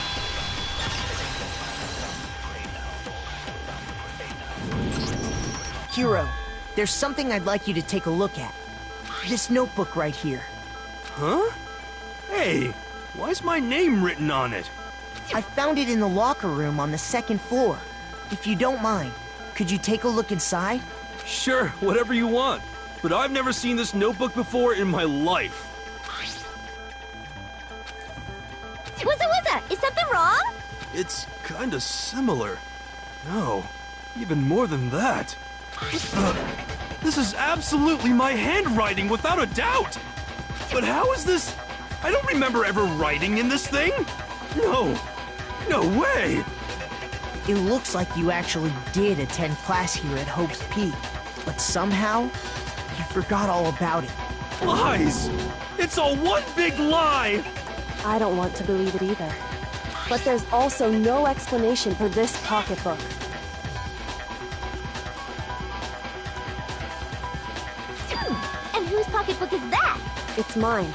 Hiro, there's something I'd like you to take a look at. This notebook right here. Huh? Hey, why's my name written on it? I found it in the locker room on the 2nd floor. If you don't mind, could you take a look inside? Sure, whatever you want. But I've never seen this notebook before in my life. Wuzza, is something wrong? It's kinda similar. No, even more than that. This is absolutely my handwriting, without a doubt! But how is this? I don't remember ever writing in this thing! No way! It looks like you actually did attend class here at Hope's Peak, but somehow, you forgot all about it. Lies! It's all one big lie! I don't want to believe it either. But there's also no explanation for this pocketbook. And whose pocketbook is that? It's mine.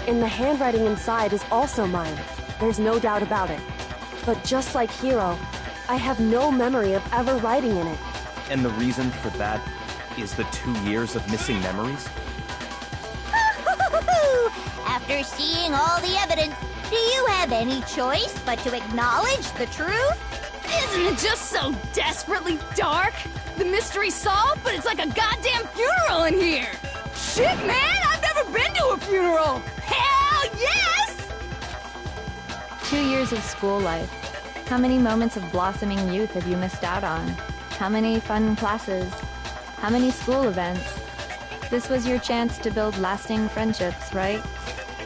And the handwriting inside is also mine. There's no doubt about it. But just like Hiro, I have no memory of ever writing in it. And the reason for that is the 2 years of missing memories? After seeing all the evidence, do you have any choice but to acknowledge the truth? Isn't it just so desperately dark? The mystery's solved, but it's like a goddamn funeral in here! Shit, man! I've never been to a funeral! Hell yes! 2 years of school life. How many moments of blossoming youth have you missed out on? How many fun classes? How many school events? This was your chance to build lasting friendships, right?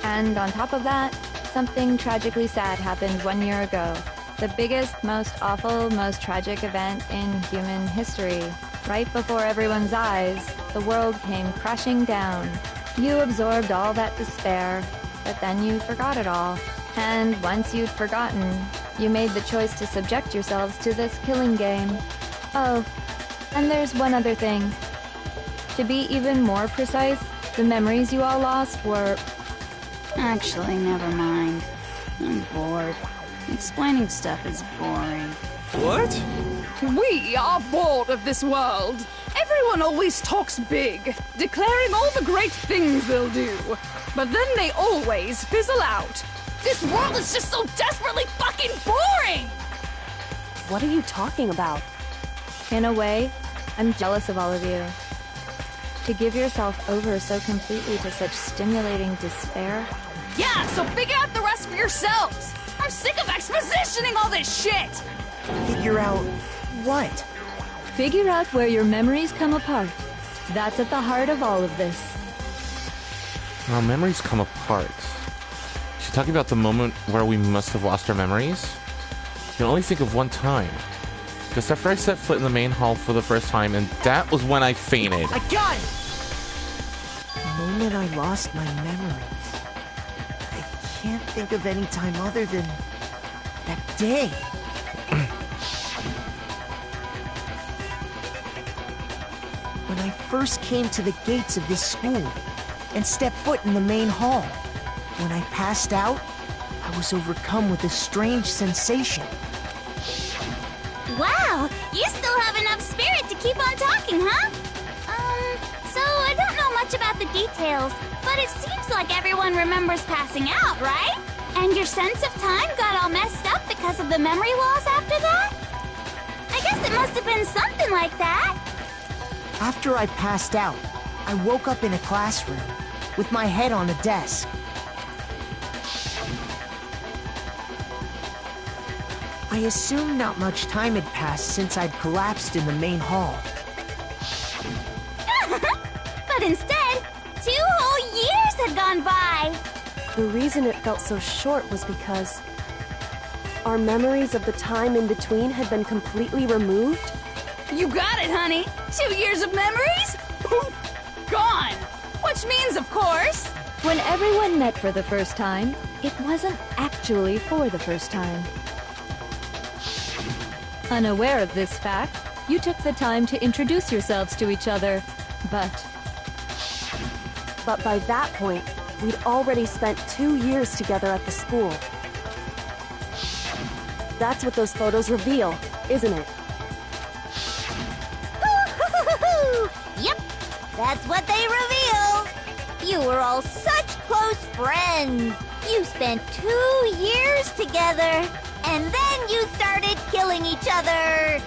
And on top of that, something tragically sad happened 1 year ago. The biggest, most awful, most tragic event in human history. Right before everyone's eyes, the world came crashing down. You absorbed all that despair, but then you forgot it all. And once you'd forgotten, you made the choice to subject yourselves to this killing game. Oh, and there's one other thing. To be even more precise, the memories you all lost were... Actually, never mind. I'm bored. Explaining stuff is boring. What? We are bored of this world. Everyone always talks big, declaring all the great things they'll do. But then they always fizzle out. This world is just so desperately fucking boring! What are you talking about? In a way, I'm jealous of all of you. To give yourself over so completely to such stimulating despair. Yeah, so figure out the rest for yourselves! I'm sick of expositioning all this shit! Figure out what? Figure out where your memories come apart. That's at the heart of all of this. Our memories come apart. She's talking about the moment where we must have lost our memories? I can only think of one time. Just after I set foot in the main hall for the first time, and that was when I fainted. I got it! The moment I lost my memories. I can't think of any time other than that day. When I first came to the gates of this school and stepped foot in the main hall. When I passed out, I was overcome with a strange sensation. Wow, you still have enough spirit to keep on talking, huh? So I don't know much about the details, but it seems like everyone remembers passing out, right? And your sense of time got all messed up because of the memory loss after that? I guess it must have been something like that. After I passed out, I woke up in a classroom with my head on a desk. I assumed not much time had passed since I'd collapsed in the main hall. But instead, 2 whole years had gone by. The reason it felt so short was because our memories of the time in between had been completely removed. You got it, honey. 2 years of memories? Poof! Gone! Which means, of course... When everyone met for the first time, it wasn't actually for the first time. Unaware of this fact, you took the time to introduce yourselves to each other, But by that point, we'd already spent 2 years together at the school. That's what those photos reveal, isn't it? Yep, that's what they reveal. You were all such close friends. You spent 2 years together, and then you started killing each other.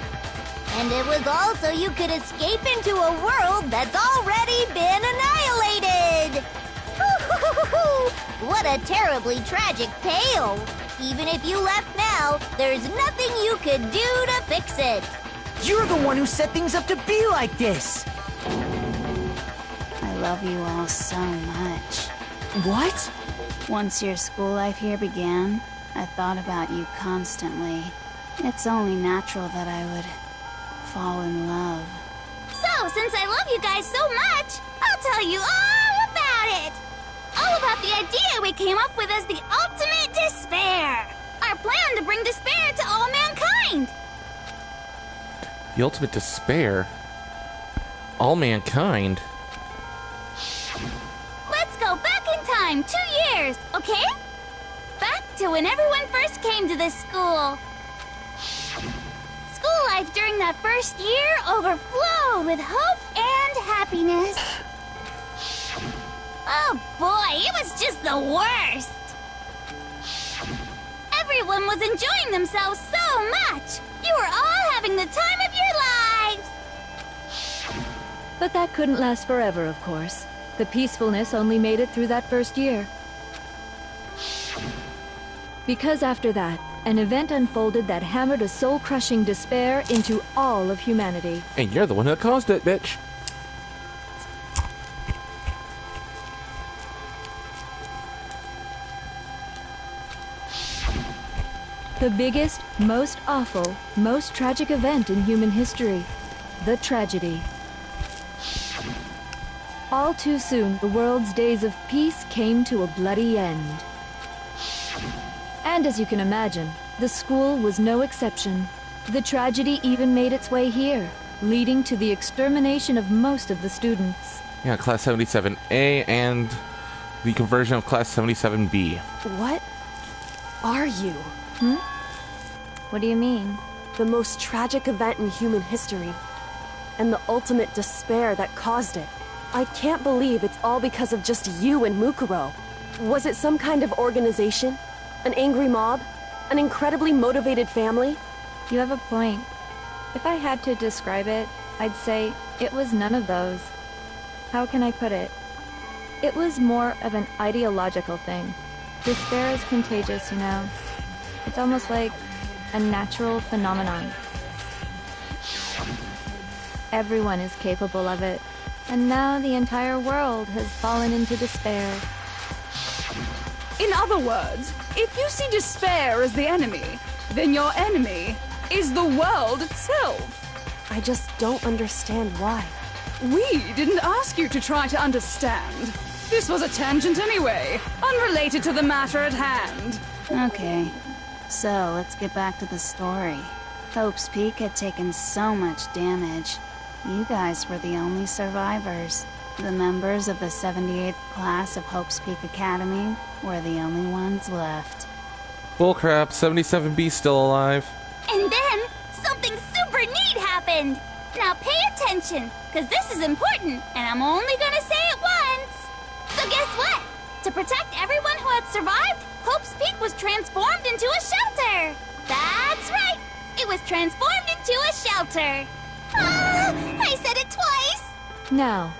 And it was all so you could escape into a world that's already been annihilated. What a terribly tragic tale. Even if you left now, there's nothing you could do to fix it. You're the one who set things up to be like this. I love you all so much. What? Once your school life here began, I thought about you constantly. It's only natural that I would fall in love. So, since I love you guys so much, I'll tell you all about it. All about the idea we came up with as the ultimate despair. Our plan to bring despair to all mankind. The ultimate despair? All mankind? Let's go back in time 2 years, okay? Back back to when everyone first came to this school. School life during that first year overflowed with hope and happiness. Oh boy, it was just the worst. Everyone was enjoying themselves so much. You were all having the time of your lives. But that couldn't last forever, of course. The peacefulness only made it through that first year. Because after that, an event unfolded that hammered a soul-crushing despair into all of humanity. And you're the one that caused it, bitch. The biggest, most awful, most tragic event in human history. The tragedy. All too soon, the world's days of peace came to a bloody end. And as you can imagine, the school was no exception. The tragedy even made its way here, leading to the extermination of most of the students. Yeah, Class 77A and the conversion of Class 77B. What are you? What do you mean? The most tragic event in human history, and the ultimate despair that caused it. I can't believe it's all because of just you and Mukuro. Was it some kind of organization? An angry mob? An incredibly motivated family? You have a point. If I had to describe it, I'd say it was none of those. How can I put it? It was more of an ideological thing. Despair is contagious, you know. It's almost like a natural phenomenon. Everyone is capable of it, and now the entire world has fallen into despair. In other words, if you see despair as the enemy, then your enemy is the world itself. I just don't understand why. We didn't ask you to try to understand. This was a tangent anyway, unrelated to the matter at hand. Okay, so let's get back to the story. Hope's Peak had taken so much damage. You guys were the only survivors. The members of the 78th class of Hope's Peak Academy were the only ones left. Bullcrap, 77B still alive. And then, something super neat happened! Now pay attention, because this is important, and I'm only gonna say it once! So guess what? To protect everyone who had survived, Hope's Peak was transformed into a shelter! That's right! It was transformed into a shelter! Ah! I said it twice! Now,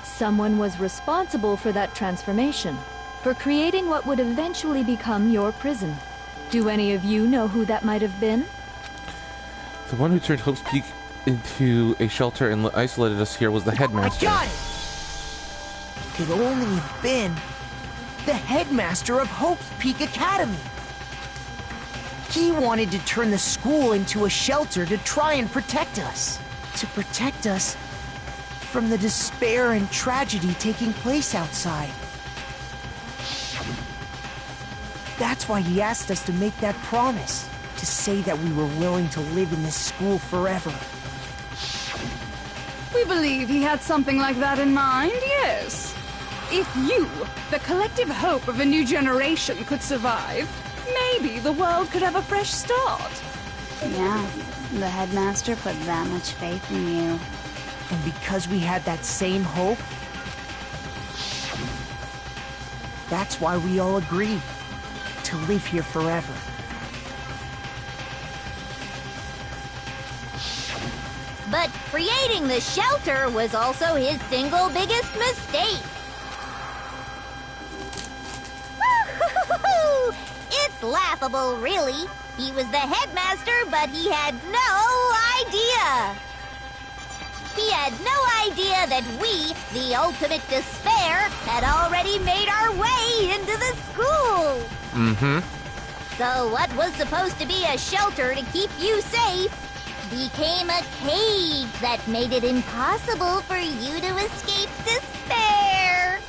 someone was responsible for that transformation, for creating what would eventually become your prison. Do any of you know who that might have been? The one who turned Hope's Peak into a shelter and isolated us here was the headmaster. I got it! Could only have been the headmaster of Hope's Peak Academy. He wanted to turn the school into a shelter to try and protect us. To protect us from the despair and tragedy taking place outside. That's why he asked us to make that promise. To say that we were willing to live in this school forever. We believe he had something like that in mind, yes. If you, the collective hope of a new generation, could survive, maybe the world could have a fresh start. Yeah, the headmaster put that much faith in you. And because we had that same hope, that's why we all agreed to live here forever. But creating the shelter was also his single biggest mistake. It's laughable, really. He was the headmaster, but he had no idea. He had no idea that we, the ultimate despair, had already made our way into the school. So what was supposed to be a shelter to keep you safe became a cage that made it impossible for you to escape despair.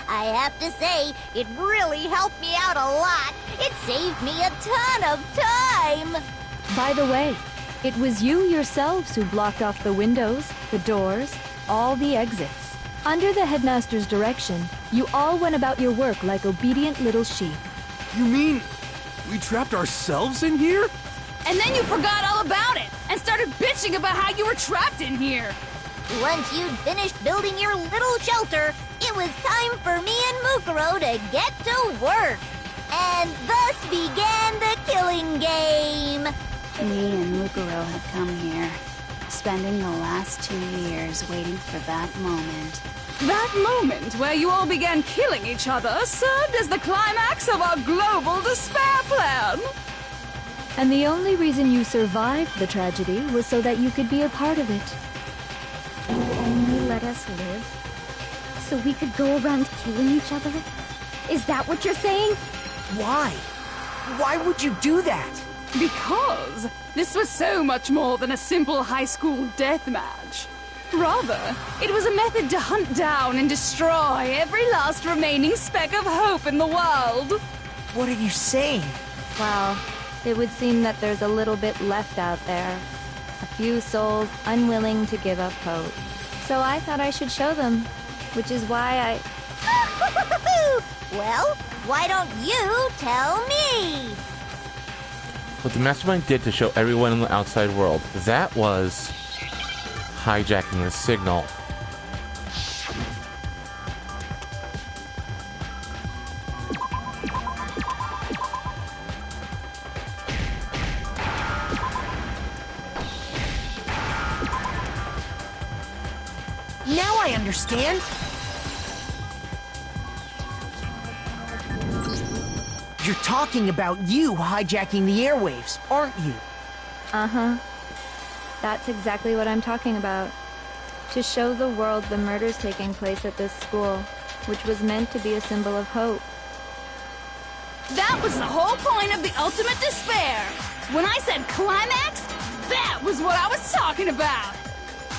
I have to say, it really helped me out a lot. It saved me a ton of time. By the way, it was you yourselves who blocked off the windows, the doors, all the exits. Under the headmaster's direction, you all went about your work like obedient little sheep. You mean we trapped ourselves in here? And then you forgot all about it and started bitching about how you were trapped in here. Once you'd finished building your little shelter, it was time for me and Mukuro to get to work. And thus began the killing game. Me and Mukuro had come here, spending the last 2 years waiting for that moment. That moment where you all began killing each other served as the climax of our global despair plan. And the only reason you survived the tragedy was so that you could be a part of it. You only let us live so we could go around killing each other? Is that what you're saying? Why? Why would you do that? Because this was so much more than a simple high school death match. Rather, it was a method to hunt down and destroy every last remaining speck of hope in the world. What are you saying? Well, it would seem that there's a little bit left out there. A few souls unwilling to give up hope. So I thought I should show them, which is why Well, why don't you tell me? What the mastermind did to show everyone in the outside world, that was hijacking the signal. Now I understand. You're talking about you hijacking the airwaves, aren't you? Uh-huh. That's exactly what I'm talking about. To show the world the murders taking place at this school, which was meant to be a symbol of hope. That was the whole point of the ultimate despair. When I said climax, that was what I was talking about.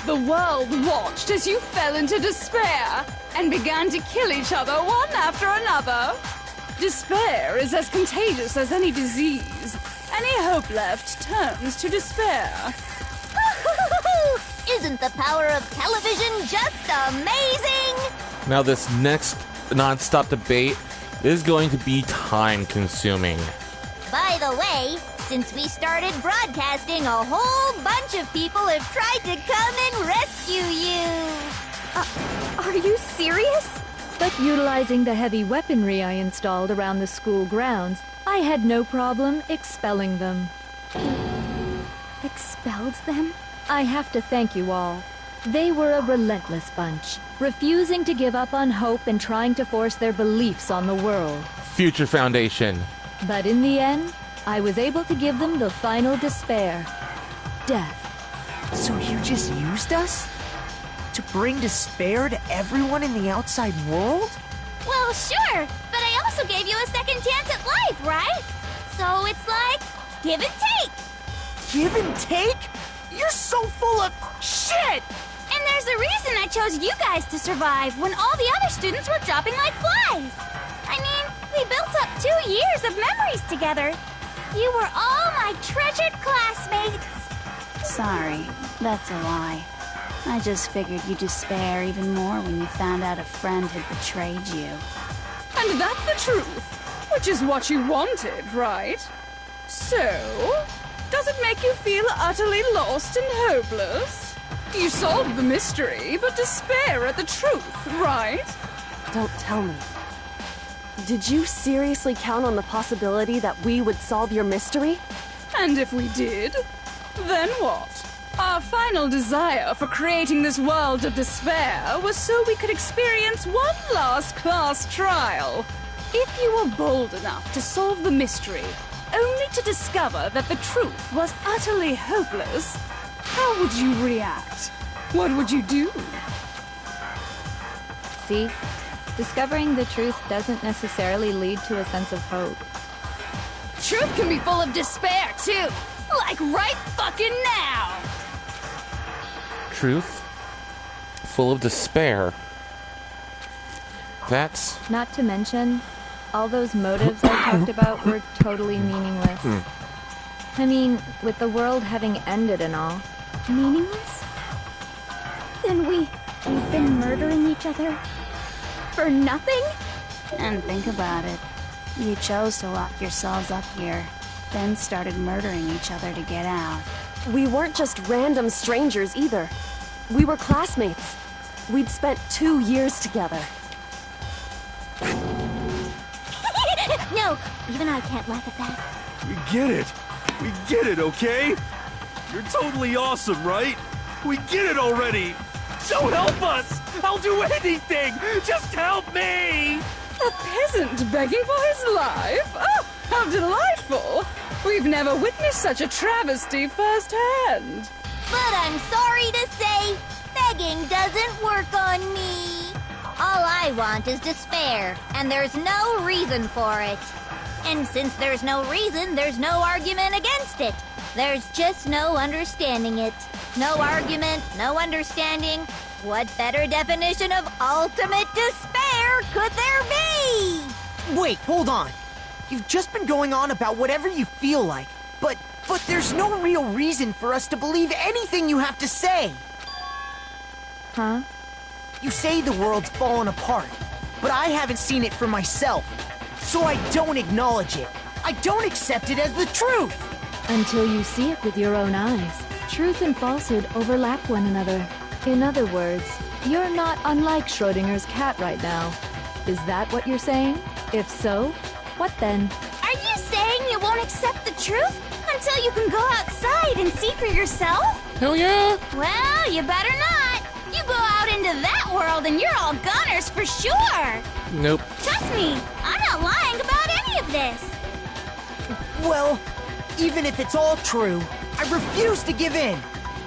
The world watched as you fell into despair and began to kill each other one after another. Despair is as contagious as any disease. Any hope left turns to despair. Isn't the power of television just amazing? Now this next non-stop debate is going to be time-consuming. By the way, since we started broadcasting, a whole bunch of people have tried to come and rescue you. Are you serious? But utilizing the heavy weaponry I installed around the school grounds, I had no problem expelling them. Expelled them? I have to thank you all. They were a relentless bunch, refusing to give up on hope and trying to force their beliefs on the world. Future Foundation. But in the end, I was able to give them the final despair. Death. So you just used us? To bring despair to everyone in the outside world? Well, sure, but I also gave you a second chance at life, right? So it's like, give and take. Give and take? You're so full of shit! And there's a reason I chose you guys to survive when all the other students were dropping like flies. I mean, we built up 2 years of memories together. You were all my treasured classmates. Sorry, that's a lie. I just figured you'd despair even more when you found out a friend had betrayed you. And that's the truth, which is what you wanted, right? So, does it make you feel utterly lost and hopeless? You solved the mystery, but despair at the truth, right? Don't tell me. Did you seriously count on the possibility that we would solve your mystery? And if we did, then what? Our final desire for creating this world of despair was so we could experience one last class trial. If you were bold enough to solve the mystery, only to discover that the truth was utterly hopeless, how would you react? What would you do? See, discovering the truth doesn't necessarily lead to a sense of hope. Truth can be full of despair, too. Like right fucking now. Truth? Full of despair. That's... Not to mention, all those motives I talked about were totally meaningless. I mean, with the world having ended and all. Meaningless? Then we We've been murdering each other for nothing? And think about it. You chose to lock yourselves up here, then started murdering each other to get out. We weren't just random strangers either. We were classmates. We'd spent 2 years together. No, even I can't laugh at that. We get it. We get it, okay? You're totally awesome, right? We get it already. So help us. I'll do anything. Just help me. A peasant begging for his life? Oh, how delightful! We've never witnessed such a travesty firsthand. But I'm sorry to say, begging doesn't work on me. All I want is despair, and there's no reason for it. And since there's no reason, there's no argument against it. There's just no understanding it. No argument, no understanding. What better definition of ultimate despair could there be? Wait, hold on. You've just been going on about whatever you feel like, but there's no real reason for us to believe anything you have to say. Huh? You say the world's fallen apart, but I haven't seen it for myself, so I don't acknowledge it. I don't accept it as the truth. Until you see it with your own eyes. Truth and falsehood overlap one another. In other words, you're not unlike Schrodinger's cat right now. Is that what you're saying? If so, what then? Are you saying you won't accept the truth until you can go outside and see for yourself? Hell yeah! Well, you better not. You go out into that world and you're all goners for sure. Nope. Trust me, I'm not lying about any of this. Well, even if it's all true, I refuse to give in.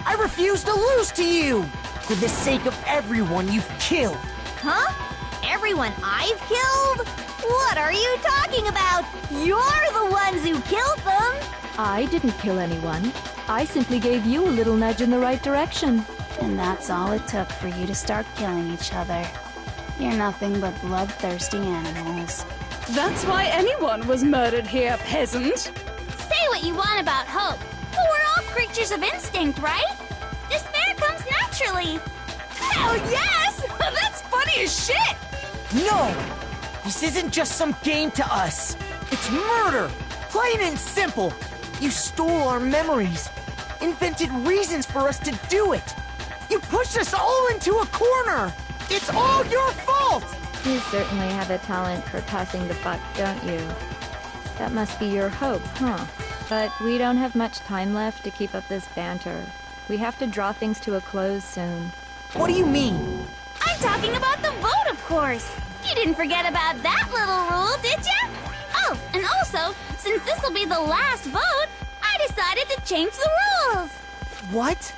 I refuse to lose to you. For the sake of everyone you've killed. Huh? Everyone I've killed? What are you talking about? You're the ones who killed them. I didn't kill anyone. I simply gave you a little nudge in the right direction. And that's all it took for you to start killing each other. You're nothing but bloodthirsty animals. That's why anyone was murdered here, peasant. Say what you want about hope, but we're all creatures of instinct, right? Despair comes naturally. Hell yes! That's funny as shit! No! This isn't just some game to us. It's murder! Plain and simple. You stole our memories. Invented reasons for us to do it. You pushed us all into a corner. It's all your fault! You certainly have a talent for passing the buck, don't you? That must be your hope, huh? But we don't have much time left to keep up this banter. We have to draw things to a close soon. What do you mean? I'm talking about the vote, of course. You didn't forget about that little rule, did ya? Oh, and also, since this will be the last vote, I decided to change the rules. What?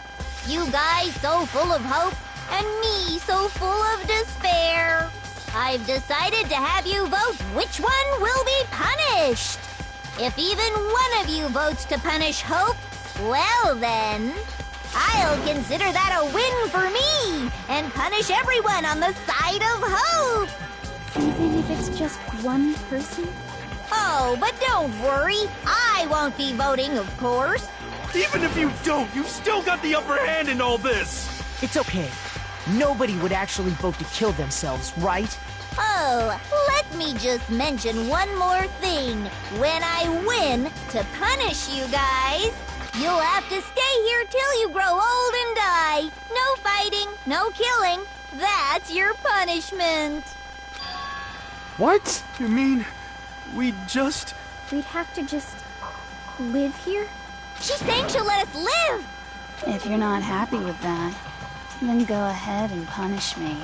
You guys so full of hope, and me so full of despair. I've decided to have you vote which one will be punished. If even one of you votes to punish hope, well then, I'll consider that a win for me and punish everyone on the side of hope. Even if it's just one person? Oh, but don't worry. I won't be voting, of course. Even if you don't, you've still got the upper hand in all this. It's okay. Nobody would actually vote to kill themselves, right? Oh, let me just mention one more thing. When I win to punish you guys, you'll have to stay here till you grow old and die. No fighting, no killing. That's your punishment. What? You mean we'd have to just live here? She's saying she'll let us live. If you're not happy with that, then go ahead and punish me.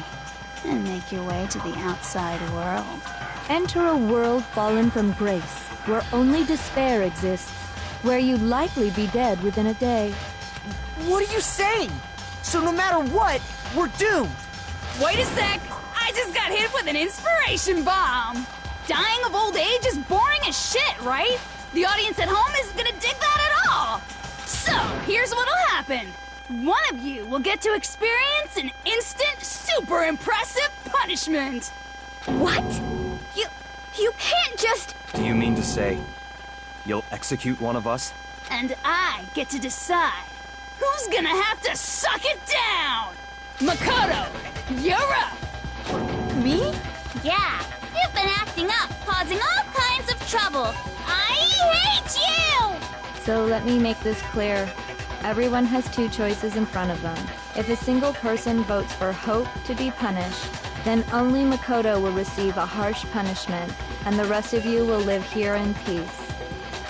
And make your way to the outside world. Enter a world fallen from grace, where only despair exists, where you'd likely be dead within a day. What are you saying? So no matter what, we're doomed. Wait a sec! I just got hit with an inspiration bomb! Dying of old age is boring as shit, right? The audience at home isn't gonna dig that at all! So, here's what'll happen. One of you will get to experience an instant, super impressive punishment! What? You can't just... Do you mean to say you'll execute one of us? And I get to decide who's gonna have to suck it down! Makoto, you're up! Me? Yeah, you've been acting up, causing all kinds of trouble. I hate you! So let me make this clear. Everyone has two choices in front of them. If a single person votes for Hope to be punished, then only Makoto will receive a harsh punishment, and the rest of you will live here in peace.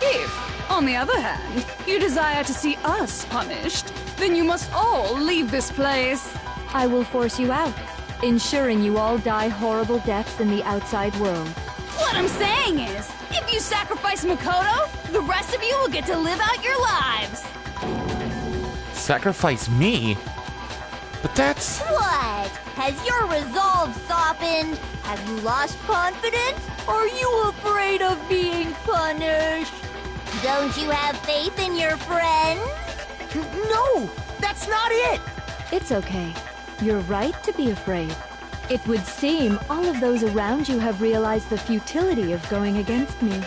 If, on the other hand, you desire to see us punished, then you must all leave this place. I will force you out, ensuring you all die horrible deaths in the outside world. What I'm saying is, if you sacrifice Makoto, the rest of you will get to live out your lives. Sacrifice me? But that's... What? Has your resolve softened? Have you lost confidence? Are you afraid of being punished? Don't you have faith in your friends? No, that's not it. It's okay. You're right to be afraid. It would seem all of those around you have realized the futility of going against me.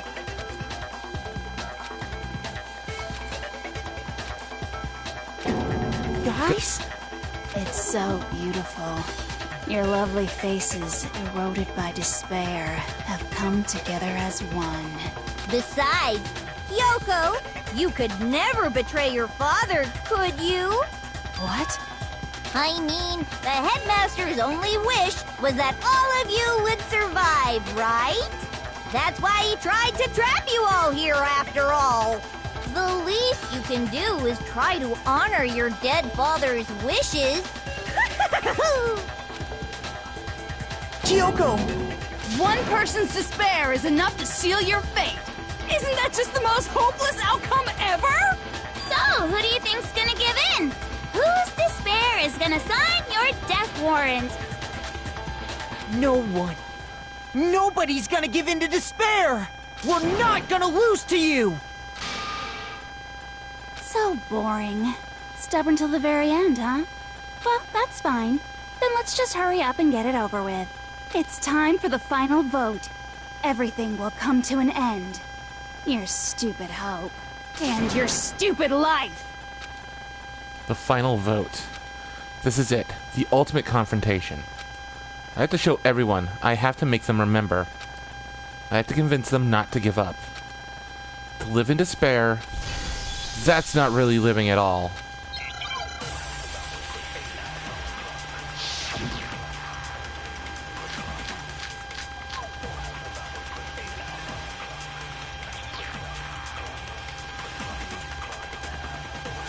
Guys? It's so beautiful. Your lovely faces, eroded by despair, have come together as one. Besides, Yoko, you could never betray your father, could you? What? I mean, the headmaster's only wish was that all of you would survive, right? That's why he tried to trap you all here after all. The least you can do is try to honor your dead father's wishes. Kyoko! One person's despair is enough to seal your fate. Isn't that just the most hopeless outcome ever? So, who do you think's gonna give in? Whose despair is gonna sign your death warrant? No one. Nobody's gonna give in to despair! We're not gonna lose to you! So boring. Stubborn till the very end, huh? Well, that's fine. Then let's just hurry up and get it over with. It's time for the final vote. Everything will come to an end. Your stupid hope. And your stupid life. The final vote. This is it. The ultimate confrontation. I have to show everyone. I have to make them remember. I have to convince them not to give up. To live in despair, that's not really living at all.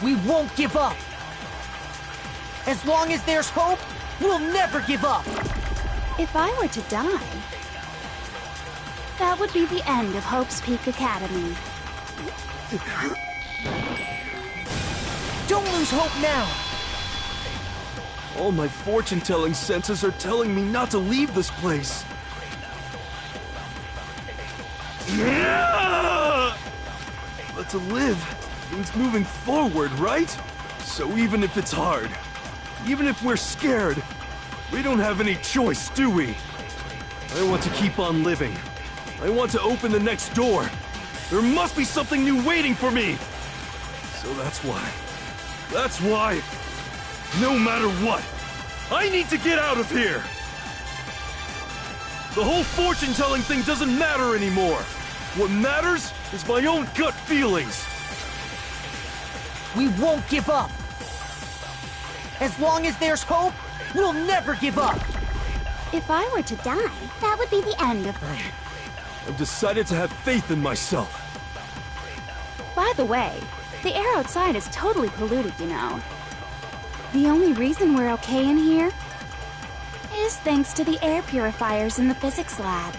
We won't give up! As long as there's hope, we'll never give up! If I were to die, that would be the end of Hope's Peak Academy. Don't lose hope now! All my fortune-telling senses are telling me not to leave this place. But to live means moving forward, right? So even if it's hard, even if we're scared, we don't have any choice, do we? I want to keep on living. I want to open the next door. There must be something new waiting for me. So that's why, no matter what, I need to get out of here. The whole fortune-telling thing doesn't matter anymore. What matters is my own gut feelings. We won't give up! As long as there's hope, we'll never give up! If I were to die, that would be the end of her. I've decided to have faith in myself. By the way, the air outside is totally polluted, you know. The only reason we're okay in here is thanks to the air purifiers in the physics lab.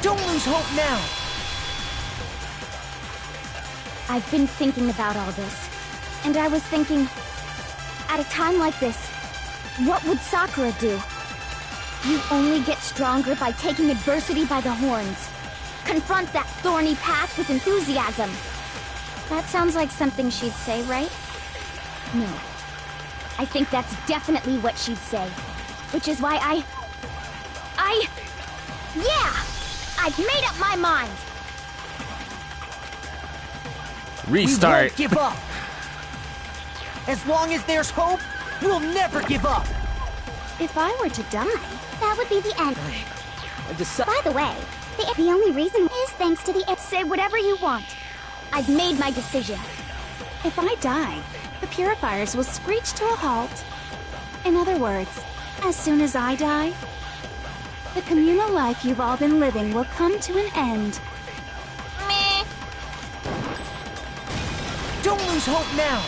Don't lose hope now! I've been thinking about all this. And I was thinking, at a time like this, what would Sakura do? You only get stronger by taking adversity by the horns. Confront that thorny path with enthusiasm. That sounds like something she'd say, right? No. I think that's definitely what she'd say. Which is why yeah! I've made up my mind! Restart. We won't give up! As long as there's hope, we'll never give up. If I were to die, that would be the end. Decide. By the way, the only reason is thanks to the... Say whatever you want. I've made my decision. If I die, the purifiers will screech to a halt. In other words, as soon as I die, the communal life you've all been living will come to an end. Meh. Don't lose hope now.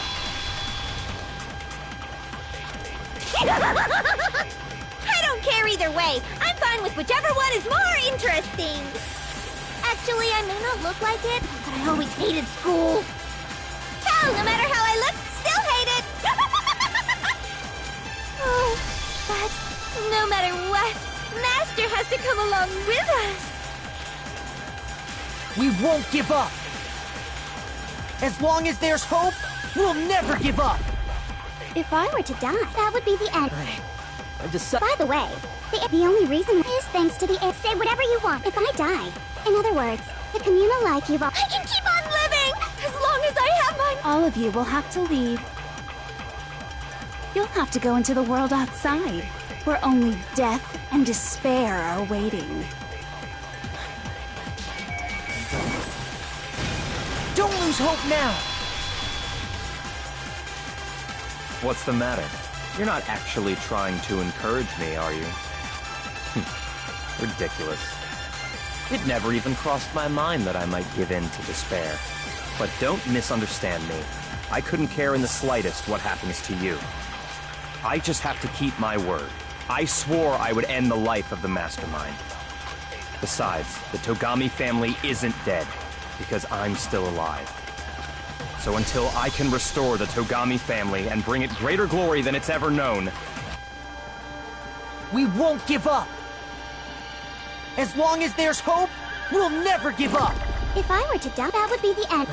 I don't care either way. I'm fine with whichever one is more interesting. Actually, I may not look like it, but I always hated school. Hell, no matter how I look, still hate it. Oh, but no matter what, Master has to come along with us. We won't give up. As long as there's hope, we'll never give up. If I were to die, that would be the end. Decide. By the way, the only reason is thanks to the... Say whatever you want. If I die, in other words, the communal life you've all... I can keep on living as long as I have my... All of you will have to leave. You'll have to go into the world outside, where only death and despair are waiting. Don't lose hope now. What's the matter? You're not actually trying to encourage me, are you? Ridiculous. It never even crossed my mind that I might give in to despair. But don't misunderstand me. I couldn't care in the slightest what happens to you. I just have to keep my word. I swore I would end the life of the mastermind. Besides, the Togami family isn't dead, because I'm still alive. So until I can restore the Togami family and bring it greater glory than it's ever known, We won't give up. As long as there's hope, we'll never give up. If I were to die, that would be the end.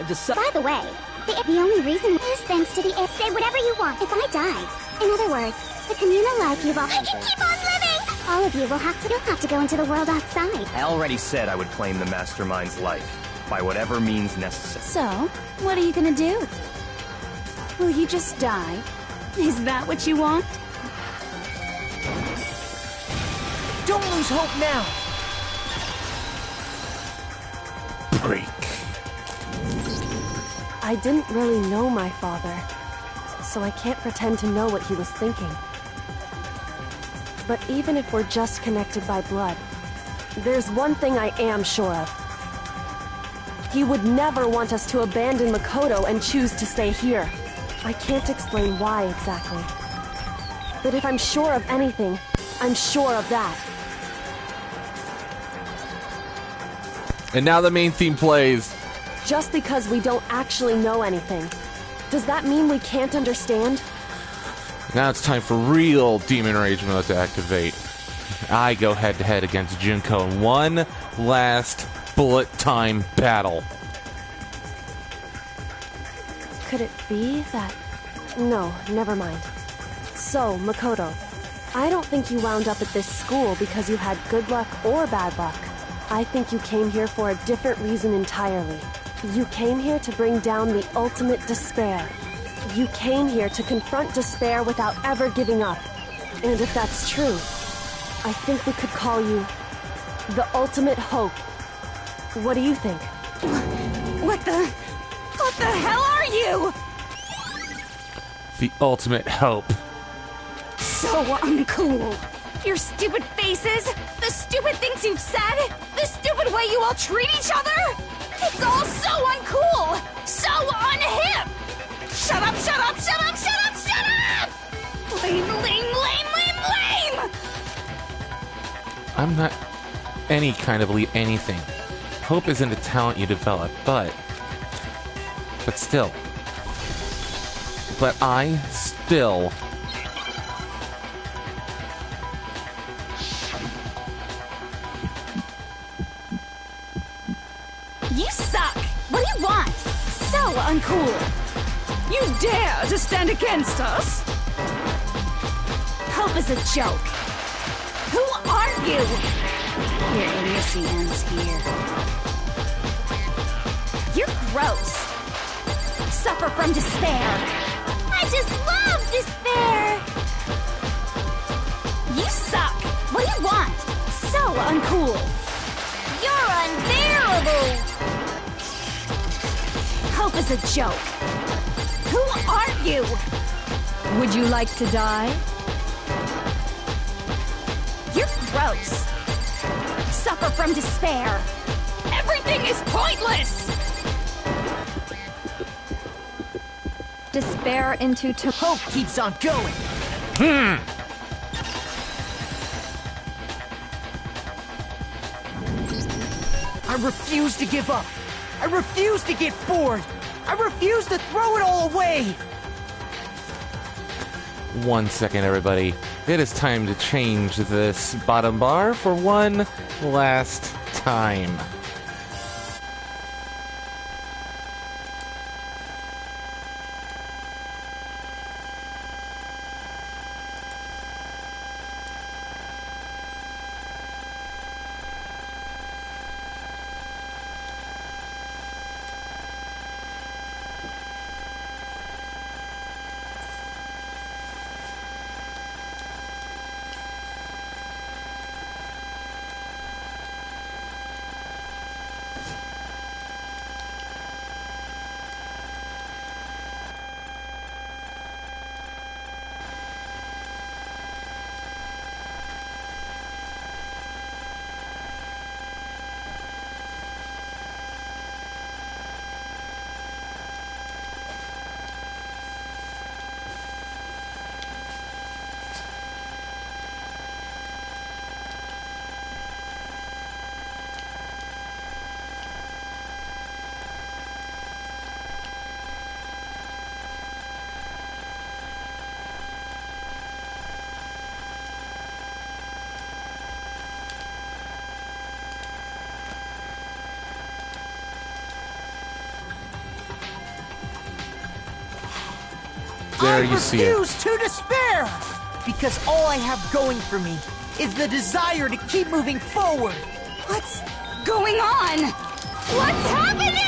Decide. By the way, the only reason is thanks to the... Say whatever you want. If I die, in other words, the communal life you've all... I can keep on living! All of you will have to... You'll have to go into the world outside. I already said I would claim the mastermind's life, by whatever means necessary. So, what are you gonna do? Will you just die? Is that what you want? Don't lose hope now. Break. I didn't really know my father, so I can't pretend to know what he was thinking. But even if we're just connected by blood, there's one thing I am sure of. He would never want us to abandon Makoto and choose to stay here. I can't explain why exactly. But if I'm sure of anything, I'm sure of that. And now the main theme plays. Just because we don't actually know anything, does that mean we can't understand? Now it's time for real Demon Rage mode to activate. I go head-to-head against Junko in one last bullet time battle. Could it be that... No, never mind. So, Makoto, I don't think you wound up at this school because you had good luck or bad luck. I think you came here for a different reason entirely. You came here to bring down the ultimate despair. You came here to confront despair without ever giving up. And if that's true, I think we could call you the ultimate hope. What do you think? What the hell are you? The ultimate hope. So uncool. Your stupid faces, the stupid things you've said, the stupid way you all treat each other. It's all so uncool, so unhip. Shut up, shut up, shut up, shut up, shut up! Lame, lame, lame, lame, lame! I'm not any kind of anything. Hope isn't a talent you develop, but still. But I still... You suck! What do you want? So uncool! You dare to stand against us? Hope is a joke. Who are you? Your idiocy ends here. You're gross. suffer from despair. I just love despair! You suck. What do you want? So uncool. You're unbearable! Hope is a joke. Who are you? Would you like to die? You're gross. Suffer from despair. Everything is pointless! Despair into Hope keeps on going. I refuse to give up. I refuse to get bored. I refuse to throw it all away. 1 second, everybody. It is time to change this bottom bar for one last time. There you see it. I refuse to despair! Because all I have going for me is the desire to keep moving forward. What's going on? What's happening?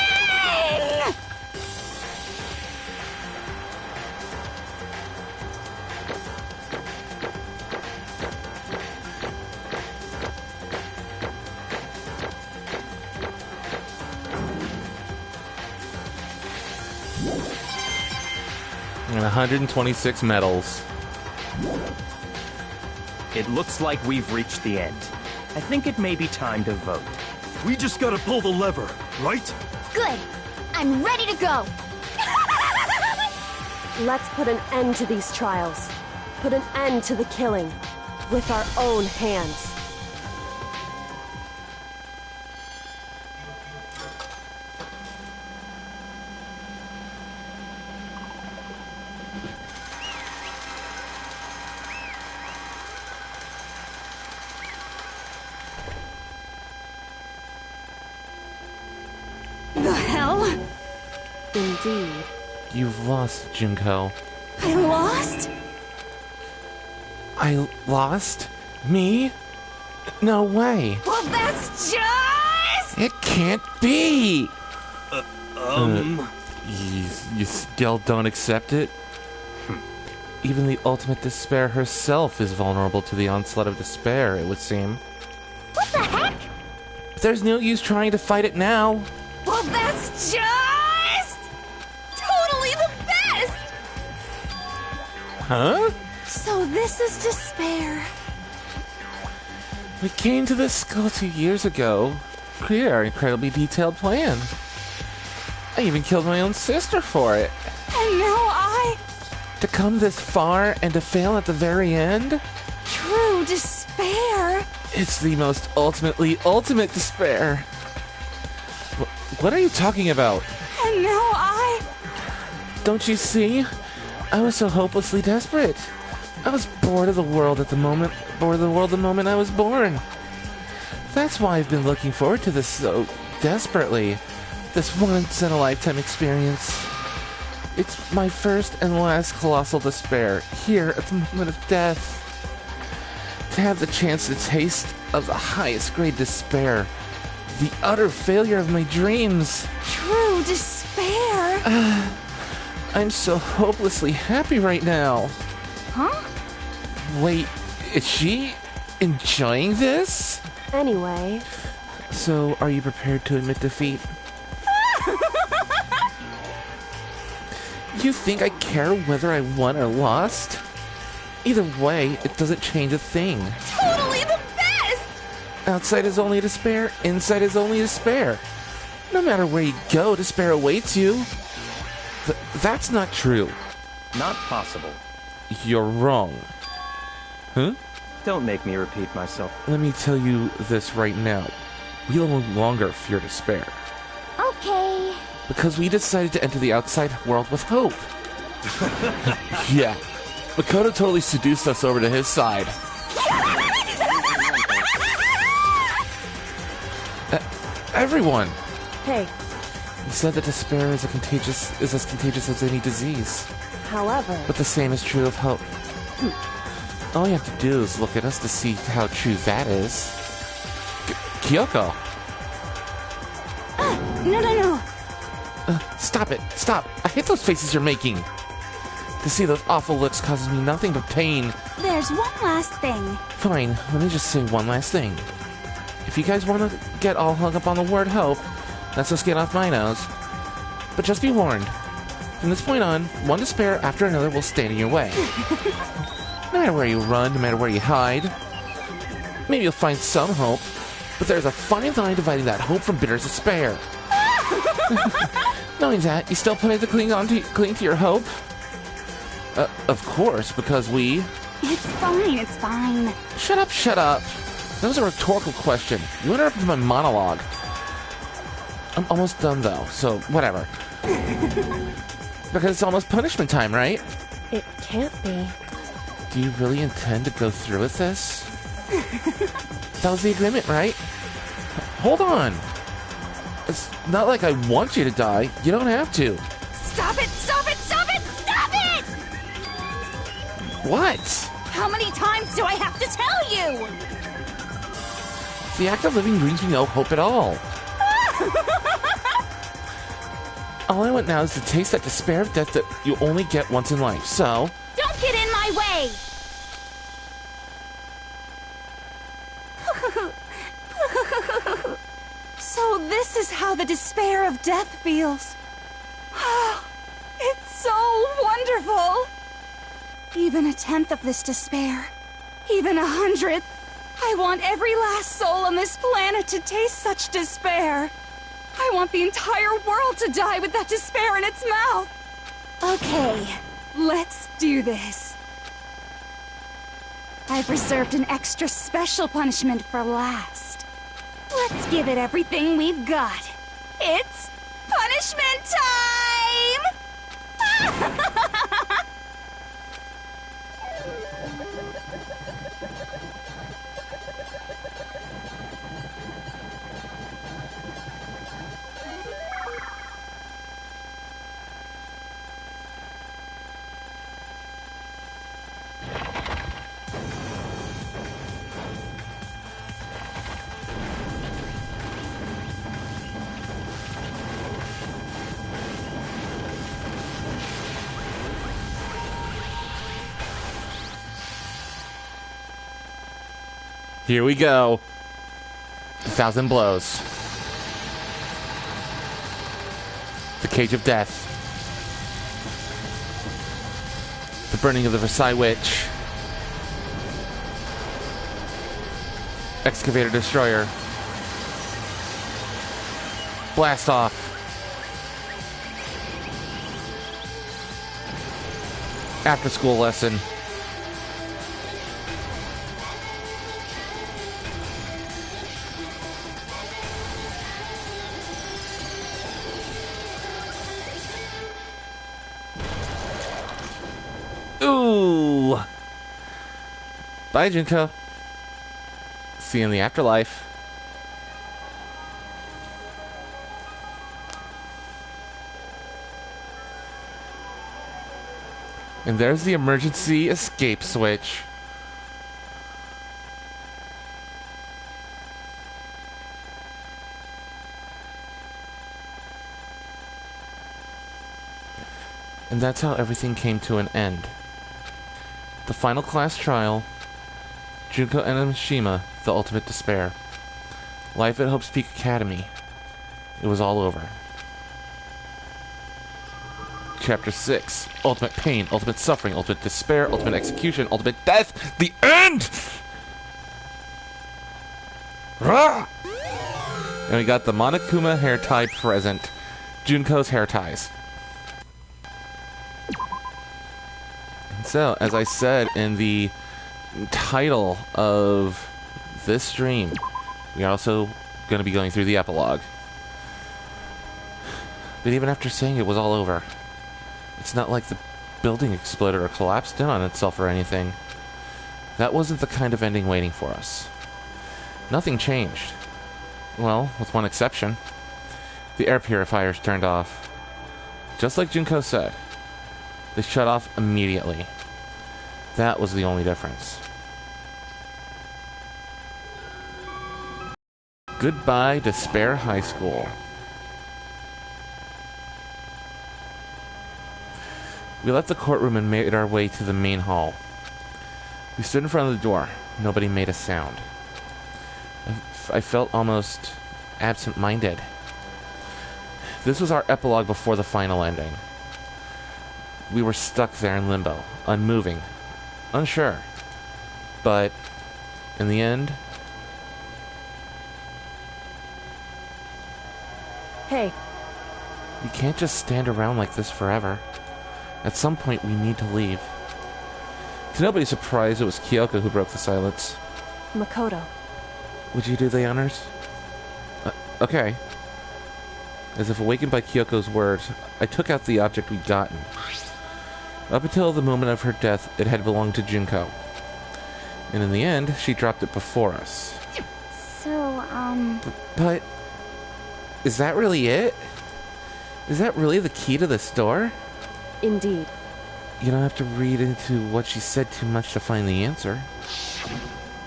126 medals. It looks like we've reached the end. I think it may be time to vote. We just gotta pull the lever, right? Good. I'm ready to go. Let's put an end to these trials. Put an end to the killing. With our own hands. The hell? Indeed. You've lost, Junko. I lost? I lost? Me? No way. Well, that's just... It can't be! Um... You still don't accept it? Even the ultimate despair herself is vulnerable to the onslaught of despair, it would seem. What the heck? But there's no use trying to fight it now. Well, that's just... totally the best! Huh? So this is despair. We came to this school 2 years ago. Created our incredibly detailed plan. I even killed my own sister for it. And now To come this far and to fail at the very end? True despair. It's the most ultimate despair. What are you talking about? And now Don't you see? I was so hopelessly desperate. I was bored of the world at the moment, the moment I was born. That's why I've been looking forward to this so desperately. This once-in-a-lifetime experience. It's my first and last colossal despair, here at the moment of death. To have the chance to taste of the highest grade despair. The utter failure of my dreams. True despair. I'm so hopelessly happy right now. Huh? Wait, is she enjoying this? Anyway, So, are you prepared to admit defeat? You think I care whether I won or lost? Either way, it doesn't change a thing. Totally the best! Outside is only despair, inside is only despair. No matter where you go, despair awaits you. That's not true. Not possible. You're wrong. Huh? Don't make me repeat myself. Let me tell you this right now. We no longer fear despair. Okay. Because we decided to enter the outside world with hope. Yeah. Makoto totally seduced us over to his side. Everyone! hey, He said that despair is as contagious as any disease. however, But the same is true of hope. All you have to do is look at us to see how true that is. Kyoko! No. Stop it! Stop! I hate those faces you're making! To see those awful looks causes me nothing but pain. There's one last thing. Fine, let me just say one last thing. If you guys want to get all hung up on the word hope, that's just get off my nose. But just be warned. From this point on, one despair after another will stand in your way. No matter where you run, no matter where you hide. Maybe you'll find some hope, but there's a fine line dividing that hope from bitter despair. Knowing that, you still plan to cling to your hope? Of course, because we... It's fine. Shut up. That was a rhetorical question. You interrupted my monologue. I'm almost done, though, so whatever. Because it's almost punishment time, right? it can't be. Do you really intend to go through with this? That was the agreement, right? Hold on. It's not like I want you to die. You don't have to. Stop it! What? How many times do I have to tell you? The act of living brings me no hope at all. All I want now is to taste that despair of death that you only get once in life, so... Don't get in my way! So this is how the despair of death feels. It's so wonderful. Even a tenth of this despair, even 100th, I want every last soul on this planet to taste such despair. I want the entire world to die with that despair in its mouth. Okay, let's do this. I've reserved an extra special punishment for last. Let's give it everything we've got. It's punishment time! Here we go. 1,000 blows. The cage of death. The burning of the Versailles Witch. Excavator Destroyer. Blast off. After school lesson. Ooh. Bye, Junko. See you in the afterlife. And there's the emergency escape switch. And that's how everything came to an end. The final class trial, Junko and Mishima, the ultimate despair. Life at Hope's Peak Academy. It was all over. Chapter 6. Ultimate pain, ultimate suffering, ultimate despair, ultimate execution, ultimate death. The end! Rah! And we got the Monokuma hair tie present. Junko's hair ties. And so, as I said in the title of this stream, we're also going to be going through the epilogue. But even after saying it was all over, it's not like the building exploded or collapsed in on itself or anything. That wasn't the kind of ending waiting for us. Nothing changed. Well, with one exception. The air purifiers turned off. Just like Junko said. They shut off immediately. That was the only difference. Goodbye, Despair High School. We left the courtroom and made our way to the main hall. We stood in front of the door. Nobody made a sound. I felt almost absent-minded. This was our epilogue before the final ending. We were stuck there in limbo, unmoving, unsure. But, in the end... Hey. We can't just stand around like this forever. At some point, we need to leave. To nobody's surprise, it was Kyoko who broke the silence. Makoto. Would you do the honors? Okay. As if awakened by Kyoko's words, I took out the object we'd gotten. Up until the moment of her death, it had belonged to Junko. And in the end, she dropped it before us. So, But... is that really it? Is that really the key to this door? Indeed. You don't have to read into what she said too much to find the answer.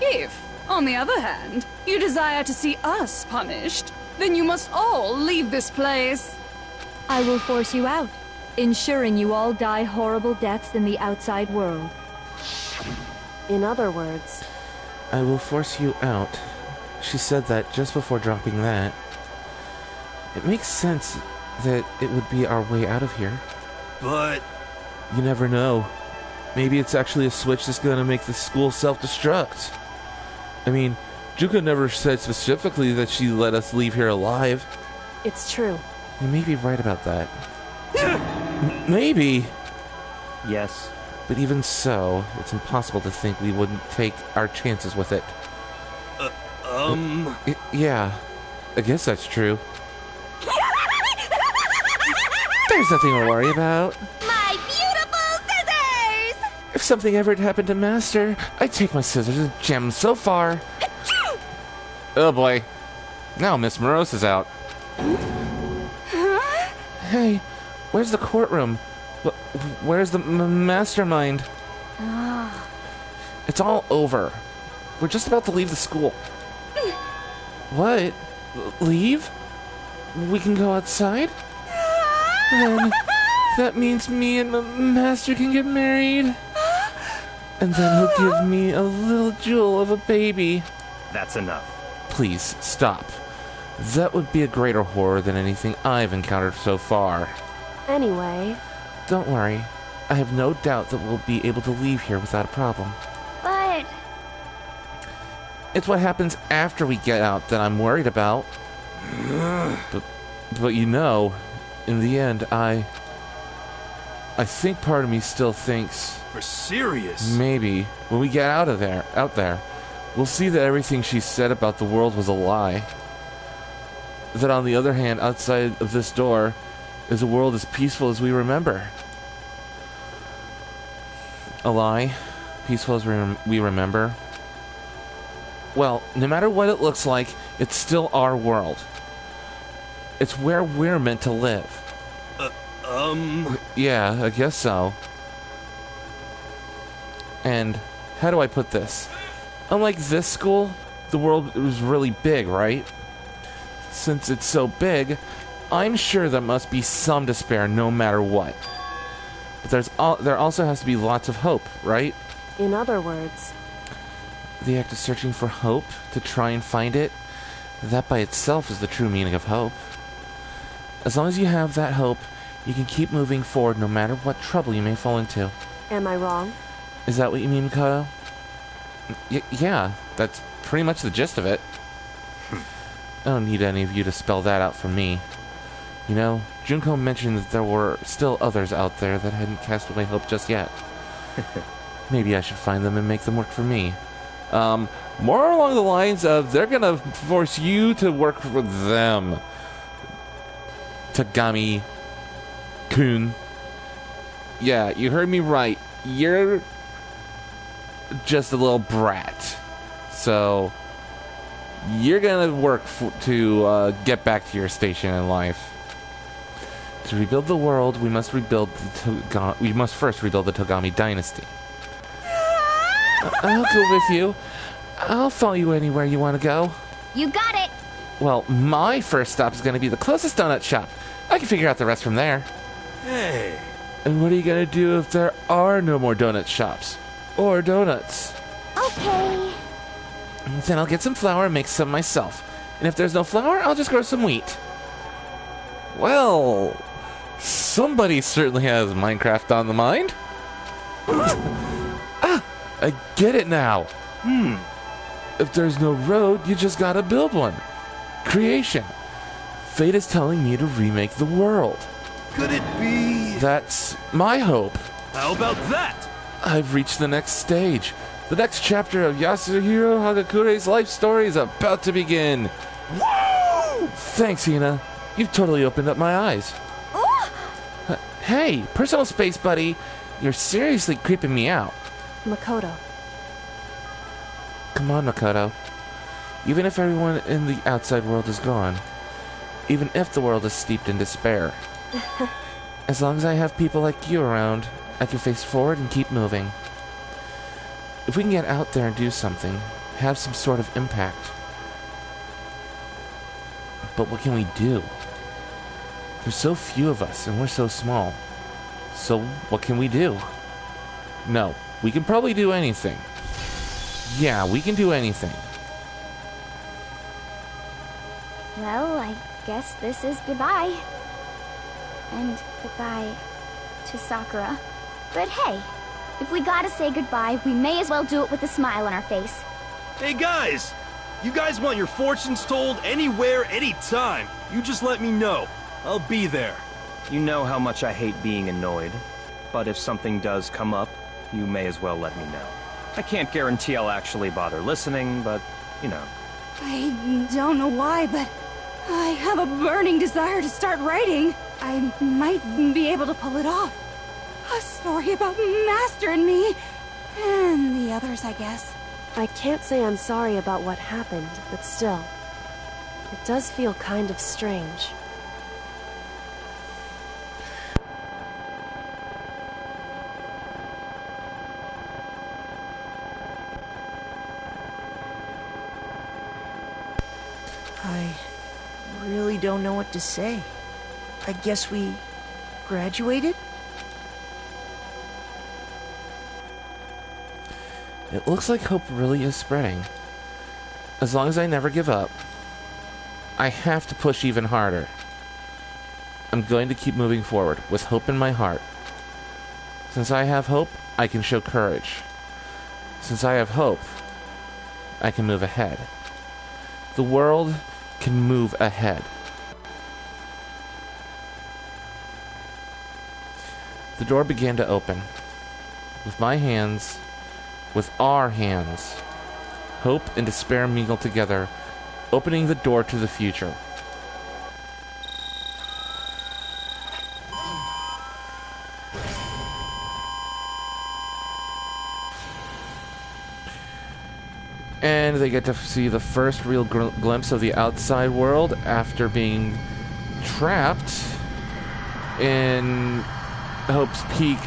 If, on the other hand, you desire to see us punished, then you must all leave this place. I will force you out, ensuring you all die horrible deaths in the outside world. In other words... I will force you out. She said that just before dropping that. It makes sense that it would be our way out of here. But... you never know. Maybe it's actually a switch that's gonna make the school self-destruct. I mean, Junko never said specifically that she let us leave here alive. It's true. You may be right about that. Maybe. Yes. But even so, it's impossible to think we wouldn't take our chances with it. Yeah. I guess that's true. There's nothing to worry about. My beautiful scissors! If something ever had happened to Master, I'd take my scissors and jam them so far. Oh boy. Now Miss Morose is out. Huh? Hey, where's the courtroom? Where's the mastermind? It's all over. We're just about to leave the school. What? Leave? We can go outside? Then that means me and Master can get married. And then he'll give me a little jewel of a baby. That's enough. Please, stop. That would be a greater horror than anything I've encountered so far. Anyway... Don't worry. I have no doubt that we'll be able to leave here without a problem. But... It's what happens after we get out that I'm worried about. But you know, in the end, I think part of me still thinks... For serious? Maybe, when we get out there, we'll see that everything she said about the world was a lie. That on the other hand, outside of this door, is a world as peaceful as we remember. A lie? Peaceful as we remember? Well, no matter what it looks like, it's still our world. It's where we're meant to live. Yeah, I guess so. And how do I put this? Unlike this school, the world was really big, right? Since it's so big, I'm sure there must be some despair no matter what. But there also has to be lots of hope, right? In other words, The act of searching for hope, to try and find it, that by itself is the true meaning of hope. As long as you have that hope, you can keep moving forward no matter what trouble you may fall into. am I wrong? Is that what you mean, Makoto? Yeah, that's pretty much the gist of it. I don't need any of you to spell that out for me. You know, Junko mentioned that there were still others out there that hadn't cast away hope just yet. Maybe I should find them and make them work for me. More along the lines of, they're gonna force you to work for them. Tagami-kun. Yeah, you heard me right. You're just a little brat. So, you're gonna work to get back to your station in life. To rebuild the world, we must first rebuild the Togami dynasty. I'll go with you. I'll follow you anywhere you want to go. You got it! Well, my first stop is going to be the closest donut shop. I can figure out the rest from there. Hey. And what are you going to do if there are no more donut shops? Or donuts? Okay. Then I'll get some flour and make some myself. And if there's no flour, I'll just grow some wheat. Well, somebody certainly has Minecraft on the mind. I get it now. If there's no road, you just gotta build one. Creation. Fate is telling me to remake the world. Could it be... That's my hope. How about that? I've reached the next stage. The next chapter of Yasuhiro Hagakure's life story is about to begin. Woo! Thanks, Hina. You've totally opened up my eyes. Hey, personal space buddy. You're seriously creeping me out. Makoto. Come on, Makoto. Even if everyone in the outside world is gone, even if the world is steeped in despair, as long as I have people like you around, I can face forward and keep moving. If we can get out there and do something, have some sort of impact. But what can we do? There's so few of us, and we're so small. So what can we do? No, we can probably do anything. Yeah, we can do anything. Well, I guess this is goodbye. And goodbye to Sakura. But hey, if we gotta say goodbye, we may as well do it with a smile on our face. Hey guys! You guys want your fortunes told anywhere, anytime. You just let me know. I'll be there. You know how much I hate being annoyed. But if something does come up, you may as well let me know. I can't guarantee I'll actually bother listening, but, you know. I don't know why, but I have a burning desire to start writing. I might be able to pull it off. A story about Master and me, and the others, I guess. I can't say I'm sorry about what happened, but still, it does feel kind of strange. I really don't know what to say. I guess we graduated? It looks like hope really is spreading. As long as I never give up, I have to push even harder. I'm going to keep moving forward with hope in my heart. Since I have hope, I can show courage. Since I have hope, I can move ahead. The world can move ahead. The door began to open. With my hands, with our hands, hope and despair mingle together, opening the door to the future. And they get to see the first real glimpse of the outside world after being trapped in Hope's Peak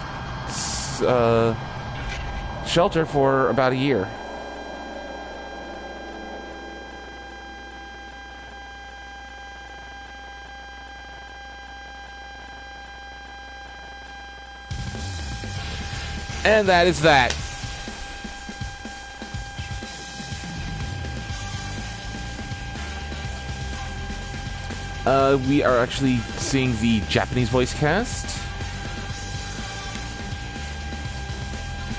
shelter for about a year. And that is that. We are actually seeing the Japanese voice cast.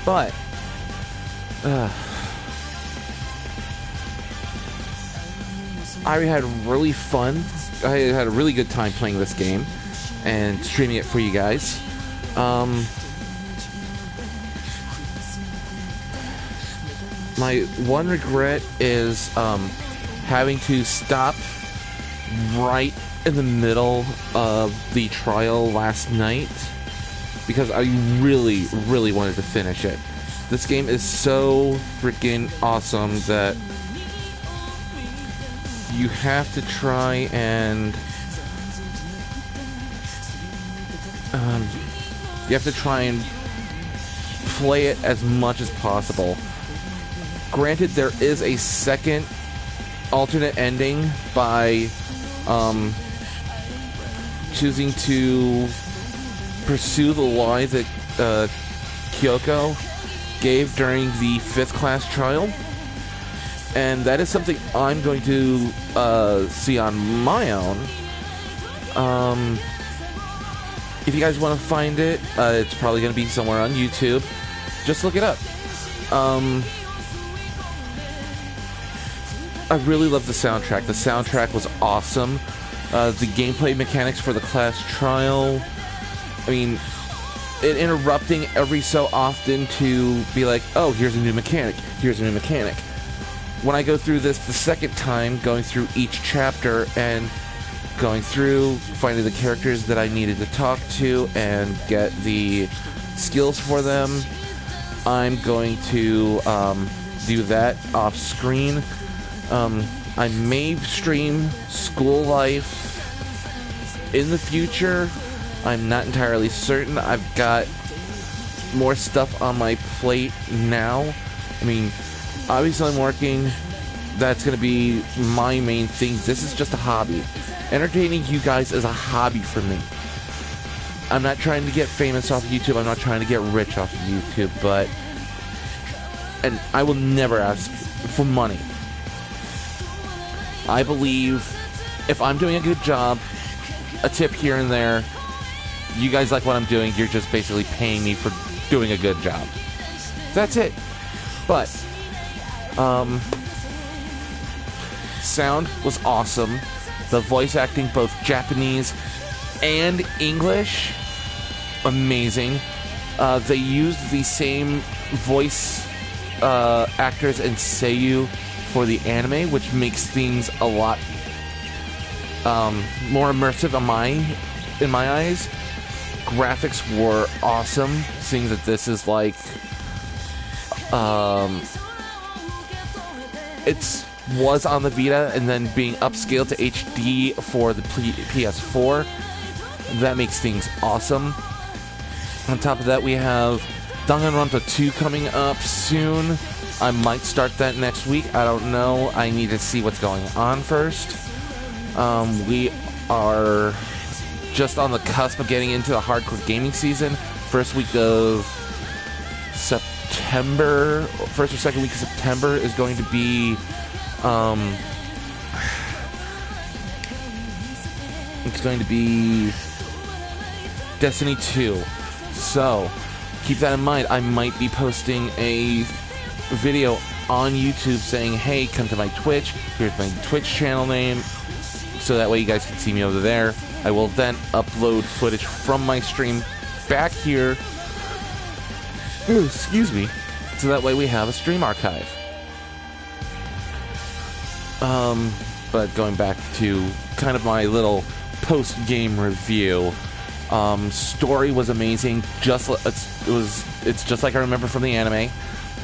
But I had really fun. I had a really good time playing this game and streaming it for you guys. My one regret is having to stop right in the middle of the trial last night because I really, really wanted to finish it. This game is so freaking awesome that you have to try and play it as much as possible. Granted, there is a second alternate ending by choosing to pursue the lie that Kyoko gave during the 5th class trial. And that is something I'm going to see on my own. If you guys want to find it, it's probably going to be somewhere on YouTube. Just look it up. I really love the soundtrack. The soundtrack was awesome. The gameplay mechanics for the class trial, I mean, it interrupting every so often to be like, oh, here's a new mechanic, here's a new mechanic. When I go through this the second time, going through each chapter and going through, finding the characters that I needed to talk to and get the skills for them, I'm going to do that off screen. I may stream School Life in the future. I'm not entirely certain. I've got more stuff on my plate now. I mean, obviously I'm working. That's going to be my main thing. This is just a hobby. Entertaining you guys is a hobby for me. I'm not trying to get famous off of YouTube. I'm not trying to get rich off of YouTube, but... And I will never ask for money. I believe if I'm doing a good job, a tip here and there, you guys like what I'm doing, you're just basically paying me for doing a good job. That's it. But, sound was awesome. The voice acting, both Japanese and English, amazing. They used the same voice actors and seiyuu for the anime, which makes things a lot more immersive in my eyes. Graphics were awesome, seeing that this is like it was on the Vita and then being upscaled to HD for the PS4. That makes things awesome. On top of that, we have Danganronpa 2 coming up soon. I might start that next week. I don't know. I need to see what's going on first. We are just on the cusp of getting into the hardcore gaming season. First week of September, first or second week of September is going to be it's going to be Destiny 2. So keep that in mind. I might be posting a video on YouTube saying, hey, come to my Twitch. Here's my Twitch channel name. So that way you guys can see me over there. I will then upload footage from my stream back here. Ooh, excuse me. So that way we have a stream archive. But going back to kind of my little post-game review. Story was amazing. It's just like I remember from the anime.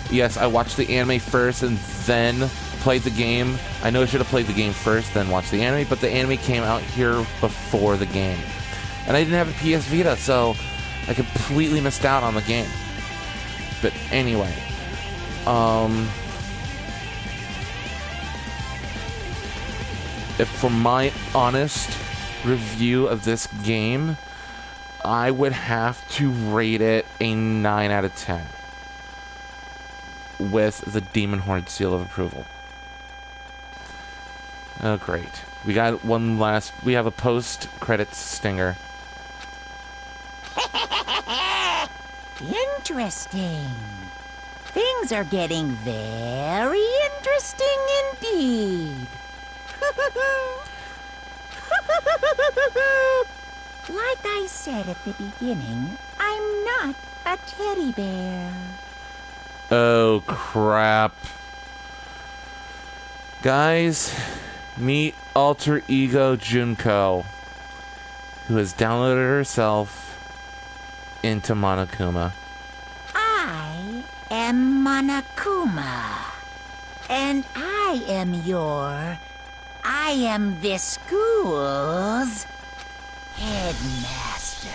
Yes, I watched the anime first and then played the game. I know I should have played the game first, then watched the anime, but the anime came out here before the game. And I didn't have a PS Vita, so I completely missed out on the game. But anyway, if for my honest review of this game, I would have to rate it a 9 out of 10. with the Demon Horde seal of approval. Oh, great. We got one last... We have a post-credits stinger. Interesting. Things are getting very interesting indeed. Like I said at the beginning, I'm not a teddy bear. Oh, crap. Guys, meet alter ego Junko, who has downloaded herself into Monokuma. I am Monokuma. And I am this school's headmaster.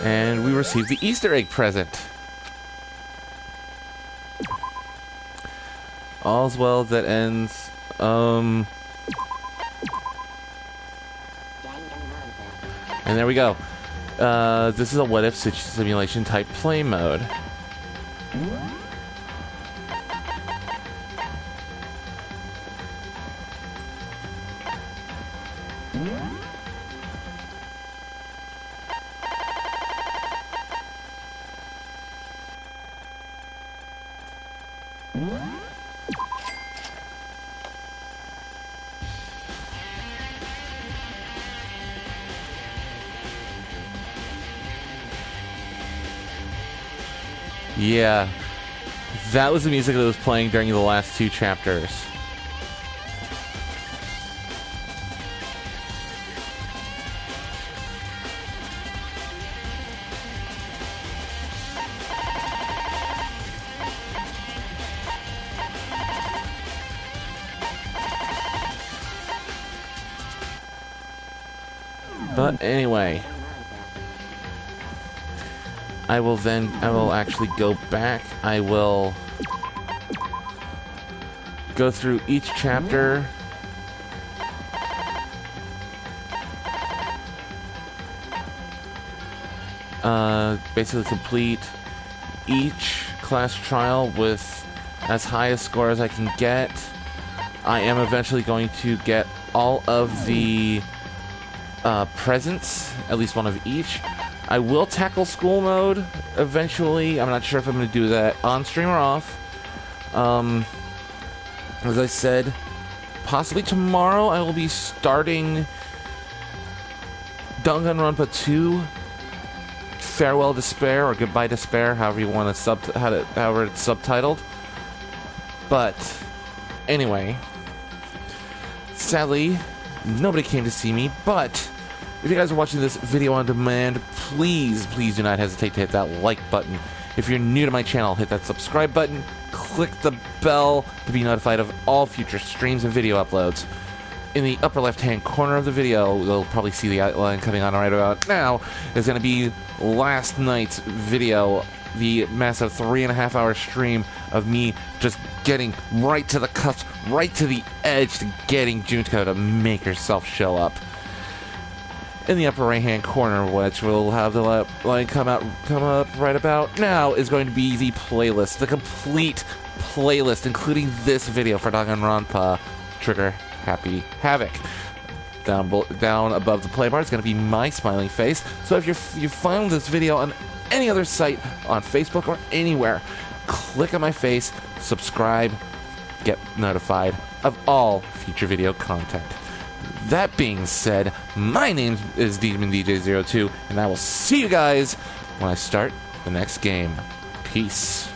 And we received the Easter egg present. All's well that ends. And there we go. This is a what-if simulation type play mode. Yeah, that was the music that was playing during the last two chapters. But anyway, I will actually go back. I will go through each chapter. Basically complete each class trial with as high a score as I can get. I am eventually going to get all of the presents, at least one of each. I will tackle school mode eventually. I'm not sure if I'm going to do that on stream or off. As I said, possibly tomorrow I will be starting Danganronpa 2, Farewell Despair, or Goodbye Despair, however you want to however it's subtitled. But anyway, sadly, nobody came to see me, but if you guys are watching this video on demand, please do not hesitate to hit that like button. If you're new to my channel, hit that subscribe button, click the bell to be notified of all future streams and video uploads. In the upper left-hand corner of the video, you'll probably see the outline coming on right about now, is going to be last night's video, the massive 3.5-hour stream of me just getting right to the cusp, right to the edge, to getting Junko to make herself show up. In the upper right-hand corner, which will have the line come up right about now, is going to be the playlist, the complete playlist, including this video for Danganronpa Trigger Happy Havoc. Down above the play bar is going to be my smiling face. So if you found this video on any other site, on Facebook or anywhere, click on my face, subscribe, get notified of all future video content. That being said, my name is Demon DJ02, and I will see you guys when I start the next game. Peace.